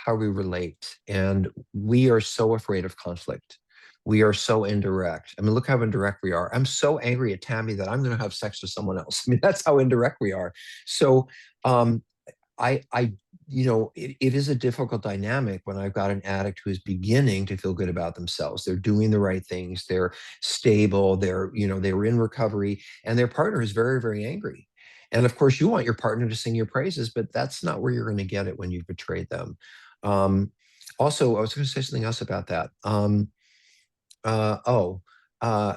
relate. And we are so afraid of conflict. We are so indirect. I mean, look how indirect we are. I'm so angry at Tammy that I'm going to have sex with someone else. I mean, that's how indirect we are. So, um, I, it is a difficult dynamic when I've got an addict who is beginning to feel good about themselves. They're doing the right things. They're stable. They were in recovery, and their partner is very, very angry. And of course, you want your partner to sing your praises, but that's not where you're going to get it when you've betrayed them. Um, Also, I was going to say something else about that. Uh, oh, uh,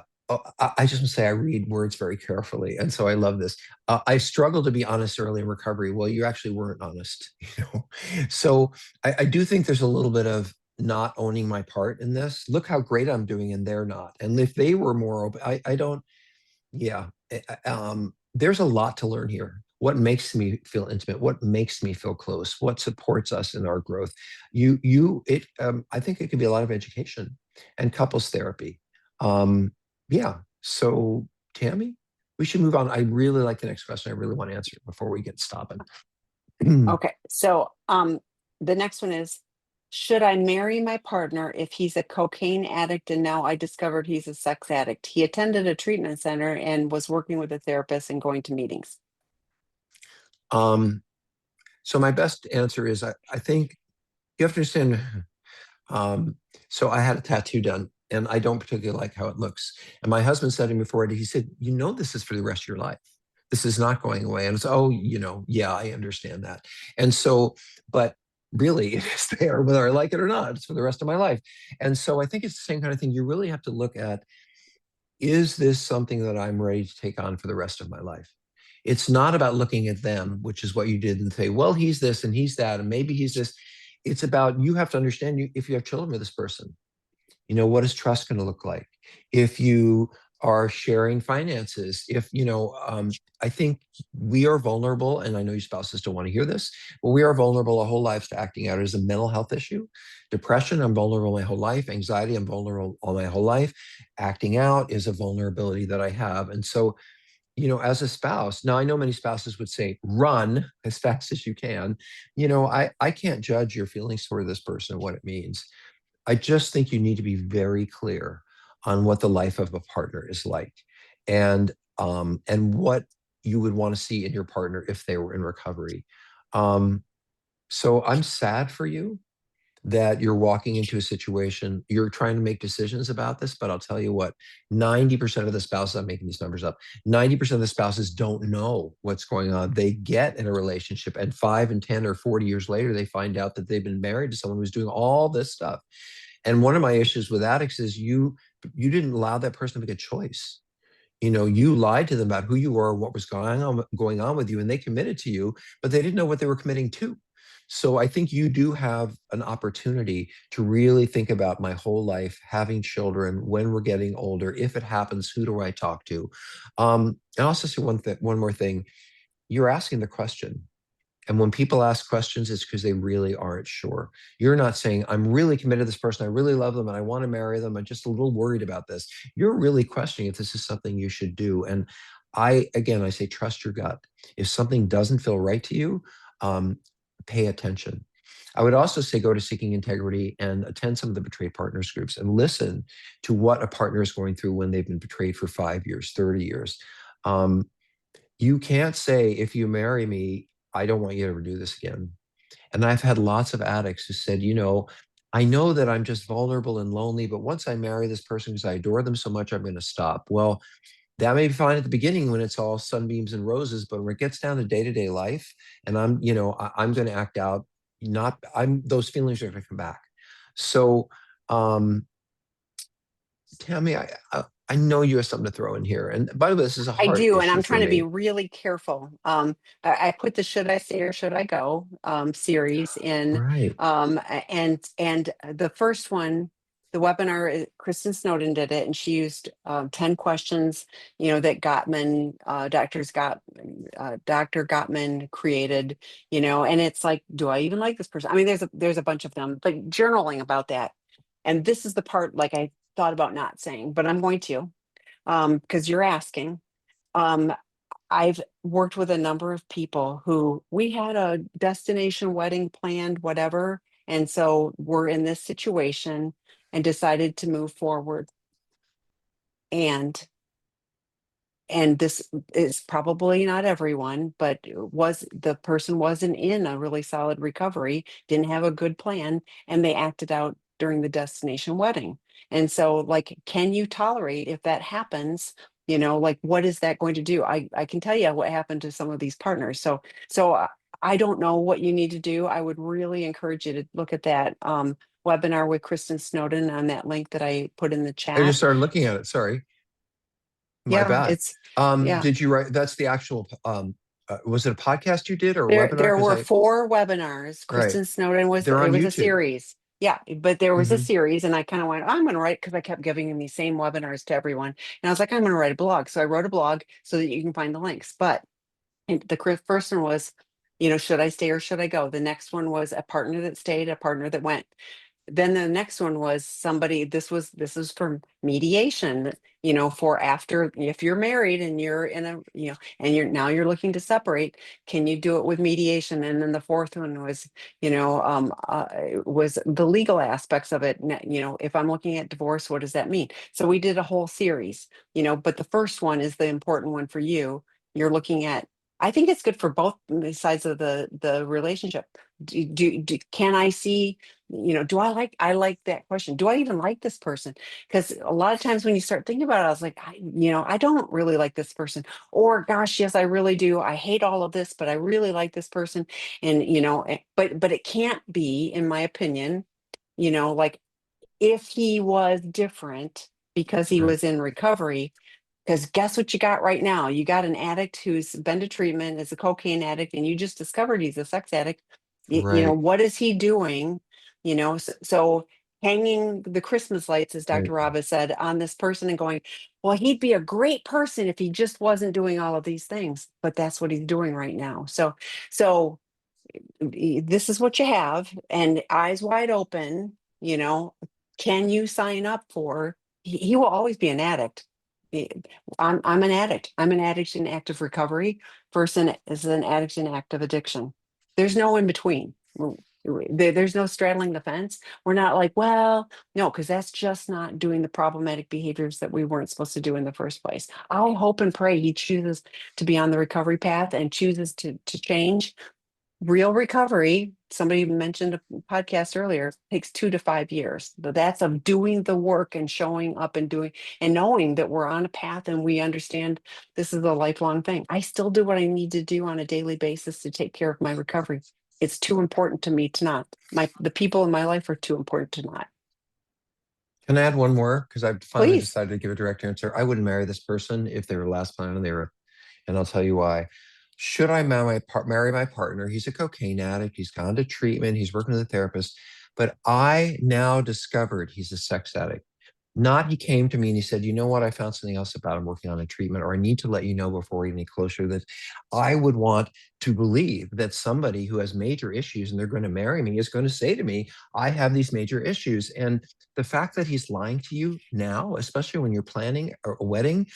I just want to say I read words very carefully, and so I love this. I struggle to be honest early in recovery. Well, you actually weren't honest, you know. So I do think there's a little bit of not owning my part in this. Look how great I'm doing, and they're not. And if they were more open, I don't. Yeah, there's a lot to learn here. What makes me feel intimate? What makes me feel close? What supports us in our growth? I think it could be a lot of education and couples therapy. Um, yeah. So, Tammy, we should move on. I really like the next question. I really want to answer it before we get stopping. Okay, so the next one is, should I marry my partner if he's a cocaine addict and now I discovered he's a sex addict? He attended a treatment center and was working with a therapist and going to meetings. Um, so my best answer is I think you have to understand. Um, so I had a tattoo done and I don't particularly like how it looks. And my husband said to me before it, he said, this is for the rest of your life. This is not going away. And it's, oh, yeah, I understand that. And so, but really it is there, whether I like it or not, it's for the rest of my life. And so I think it's the same kind of thing. You really have to look at, is this something that I'm ready to take on for the rest of my life? It's not about looking at them, which is what you did, and say, well, he's this and he's that, and maybe he's this. It's about, you have to understand, if you have children with this person, what is trust going to look like? If you are sharing finances, I think we are vulnerable, and I know your spouses don't want to hear this, but we are vulnerable our whole lives to acting out as a mental health issue. Depression, I'm vulnerable my whole life. Anxiety, I'm vulnerable all my whole life. Acting out is a vulnerability that I have. And so, as a spouse, now I know many spouses would say, run as fast as you can. I can't judge your feelings toward this person and what it means. I just think you need to be very clear on what the life of a partner is like, and what you would want to see in your partner if they were in recovery. Um, so I'm sad for you that you're walking into a situation, you're trying to make decisions about this, but I'll tell you what, 90% of the spouses, I'm making these numbers up, 90% of the spouses don't know what's going on. They get in a relationship, and 5 and 10 or 40 years later, they find out that they've been married to someone who's doing all this stuff. And one of my issues with addicts is you didn't allow that person to make a choice. You lied to them about who you were, what was going on with you, and they committed to you, but they didn't know what they were committing to. So I think you do have an opportunity to really think about my whole life, having children, when we're getting older, if it happens, who do I talk to? And also say one more thing. You're asking the question. And when people ask questions, it's because they really aren't sure. You're not saying, I'm really committed to this person. I really love them and I want to marry them. I'm just a little worried about this. You're really questioning if this is something you should do. And I say, trust your gut. If something doesn't feel right to you, um, pay attention. I would also say go to Seeking Integrity and attend some of the betrayed partners groups and listen to what a partner is going through when they've been betrayed for 5 years, 30 years. Um, you can't say, if you marry me, I don't want you to ever do this again. And I've had lots of addicts who said, I know that I'm just vulnerable and lonely, but once I marry this person because I adore them so much, I'm going to stop. Well, that may be fine at the beginning when it's all sunbeams and roses, but when it gets down to day-to-day life, and I'm going to act out, those feelings are going to come back. So, um, Tammy, I know you have something to throw in here. And by the way, this is a I heart do, and issue I'm for trying to be me. really careful. I put the "Should I Stay or Should I Go" series in, Right. and the first one, the webinar, Kristen Snowden did it, and she used 10 questions, that Dr. Gottman created, and it's like, do I even like this person? I mean, there's a bunch of them, but journaling about that, and this is the part like I thought about not saying, but I'm going to, because you're asking. Um, I've worked with a number of people who we had a destination wedding planned, whatever. And so we're in this situation. and decided to move forward. And this is probably not everyone, but was the person wasn't in a really solid recovery, didn't have a good plan, and they acted out during the destination wedding. And so, like, can you tolerate if that happens? Like, what is that going to do? I can tell you what happened to some of these partners. So I don't know what you need to do. I would really encourage you to look at that webinar with Kristen Snowden on that link that I put in the I just chat. started looking at it. Sorry, my Yeah, bad. it's yeah. Did you write? That's the actual. Was it a podcast you did or a webinar? There Because were I four webinars. right, Kristen Snowden they're it on was a YouTube. series. Yeah, but there was a Hmm. series, and I kind of went, I'm going to write, because I kept giving him these same webinars to everyone. And I was like, I'm going to write a blog. So I wrote a blog so that you can find the links. But first one was, should I stay or should I go? The next one was a partner that stayed, a partner that went. Then the next one was somebody, this is for mediation, for after, if you're married and you're in a, and you're looking to separate, can you do it with mediation? And then the fourth one was, was the legal aspects of it. If I'm looking at divorce, what does that mean? So we did a whole series, but the first one is the important one for you. You're looking at, I think it's good for both sides of the relationship. Can I see, do I like that question? Do I even like this person? Because a lot of times when you start thinking about it, I was like, I don't really like this person. Or gosh, yes, I really do. I hate all of this, but I really like this person. And, but it can't be, in my opinion, like, if he was different because he Right, was in recovery, because guess what you got right now? You got an addict who's been to treatment, is a cocaine addict, and you just discovered he's a sex addict. right, What is he doing? So hanging the Christmas lights, as Dr. right. Rob has said, on this person and going, well, he'd be a great person if he just wasn't doing all of these things. But that's what he's doing right now. So this is what you have, and eyes wide open, can you sign up for, he will always be an addict. He- I'm an addict. I'm an addict in active recovery. Person is an addict in active addiction. There's no in between. There's no straddling the fence. We're not like, well, no, because that's just not doing the problematic behaviors that we weren't supposed to do in the first place. I hope and pray he chooses to be on the recovery path and chooses to change. Real recovery, somebody mentioned a podcast earlier, takes 2 to 5 years. But that's of doing the work and showing up and doing and knowing that we're on a path and we understand this is a lifelong thing. I still do what I need to do on a daily basis to take care of my recovery. It's too important to me to not. The people in my life are too important to not. Can I add one more? Because I've finally Please. decided to give a direct answer. I wouldn't marry this person if they were last plan and they were, and I'll tell you why. Should I marry my partner? He's a cocaine addict. He's gone to treatment. He's working with a therapist. But I now discovered he's a sex addict. Not he came to me and he said, you know what, I found something else about him working on a treatment, or I need to let you know before we get any closer that I would want to believe that somebody who has major issues and they're going to marry me is going to say to me, I have these major issues. And the fact that he's lying to you now, especially when you're planning a wedding,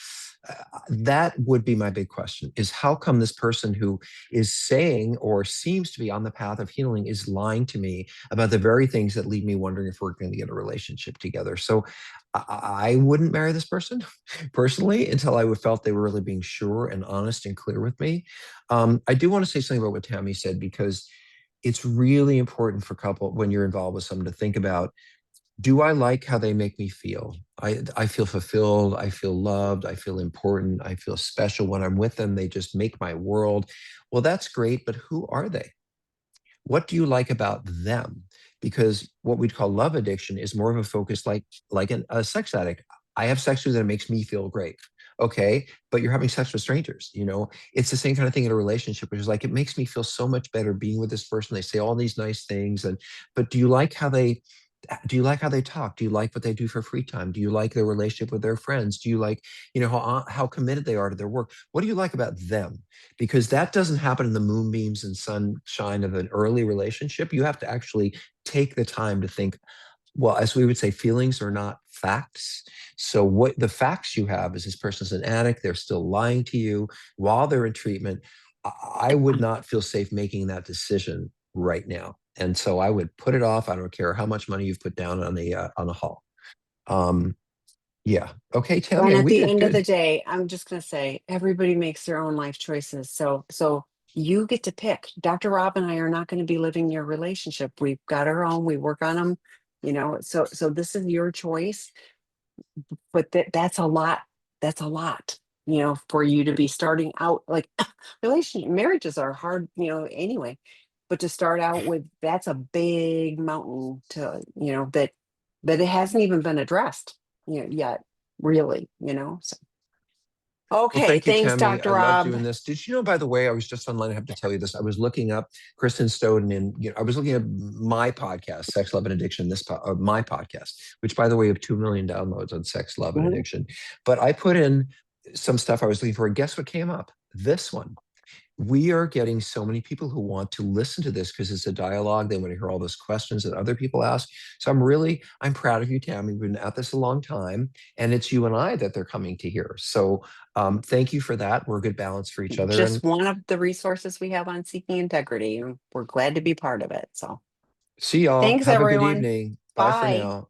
that would be my big question, is how come this person who is saying or seems to be on the path of healing is lying to me about the very things that leave me wondering if we're going to get a relationship together. So I wouldn't marry this person personally until I would felt they were really being sure and honest and clear with me. I do want to say something about what Tammy said, because it's really important for couple when you're involved with someone to think about, do I like how they make me feel? I feel fulfilled. I feel loved. I feel important. I feel special when I'm with them. They just make my world. Well, that's great, but who are they? What do you like about them? Because what we'd call love addiction is more of a focus, like a sex addict. I have sex with them, it makes me feel great. Okay, but you're having sex with strangers. It's the same kind of thing in a relationship, which is like, it makes me feel so much better being with this person. They say all these nice things, but do you like how they talk? Do you like what they do for free time? Do you like their relationship with their friends? Do you like, how committed they are to their work? What do you like about them? Because that doesn't happen in the moonbeams and sunshine of an early relationship. You have to actually take the time to think, well, as we would say, feelings are not facts. So what the facts you have is this person's an addict. They're still lying to you while they're in treatment. I would not feel safe making that decision right now. And so I would put it off. I don't care how much money you've put down on a hall. Um, yeah. Okay, And Tammy, at we the did end of the good. day, I'm just going to say everybody makes their own life choices. So you get to pick. Dr. Rob and I are not going to be living your relationship. We've got our own, we work on them, so this is your choice, but that's a lot. That's a lot, for you to be starting out like relationship marriages are hard, anyway. But to start out with, that's a big mountain to, that it hasn't even been addressed, yet, really, so. Well, Okay, thank you, thanks, Tammy. I Dr. love Rob. doing this. Did you know, by the way, I was just online. I have to tell you this. I was looking up Kristen Stoughton, and I was looking at my podcast, Sex, Love, and Addiction. My podcast, which, by the way, have 2 million downloads on sex, love, and Mhm. addiction. But I put in some stuff I was looking for, and guess what came up? This one. We are getting so many people who want to listen to this because it's a dialogue. They want to hear all those questions that other people ask. So I'm proud of you, Tammy. We've been at this a long time, and it's you and I that they're coming to hear. So thank you for that. We're a good balance for each other. Just And one of the resources we have on Seeking Integrity, and we're glad to be part of it. So see y'all. thanks, Have a good everyone. evening. Bye for Bye. now.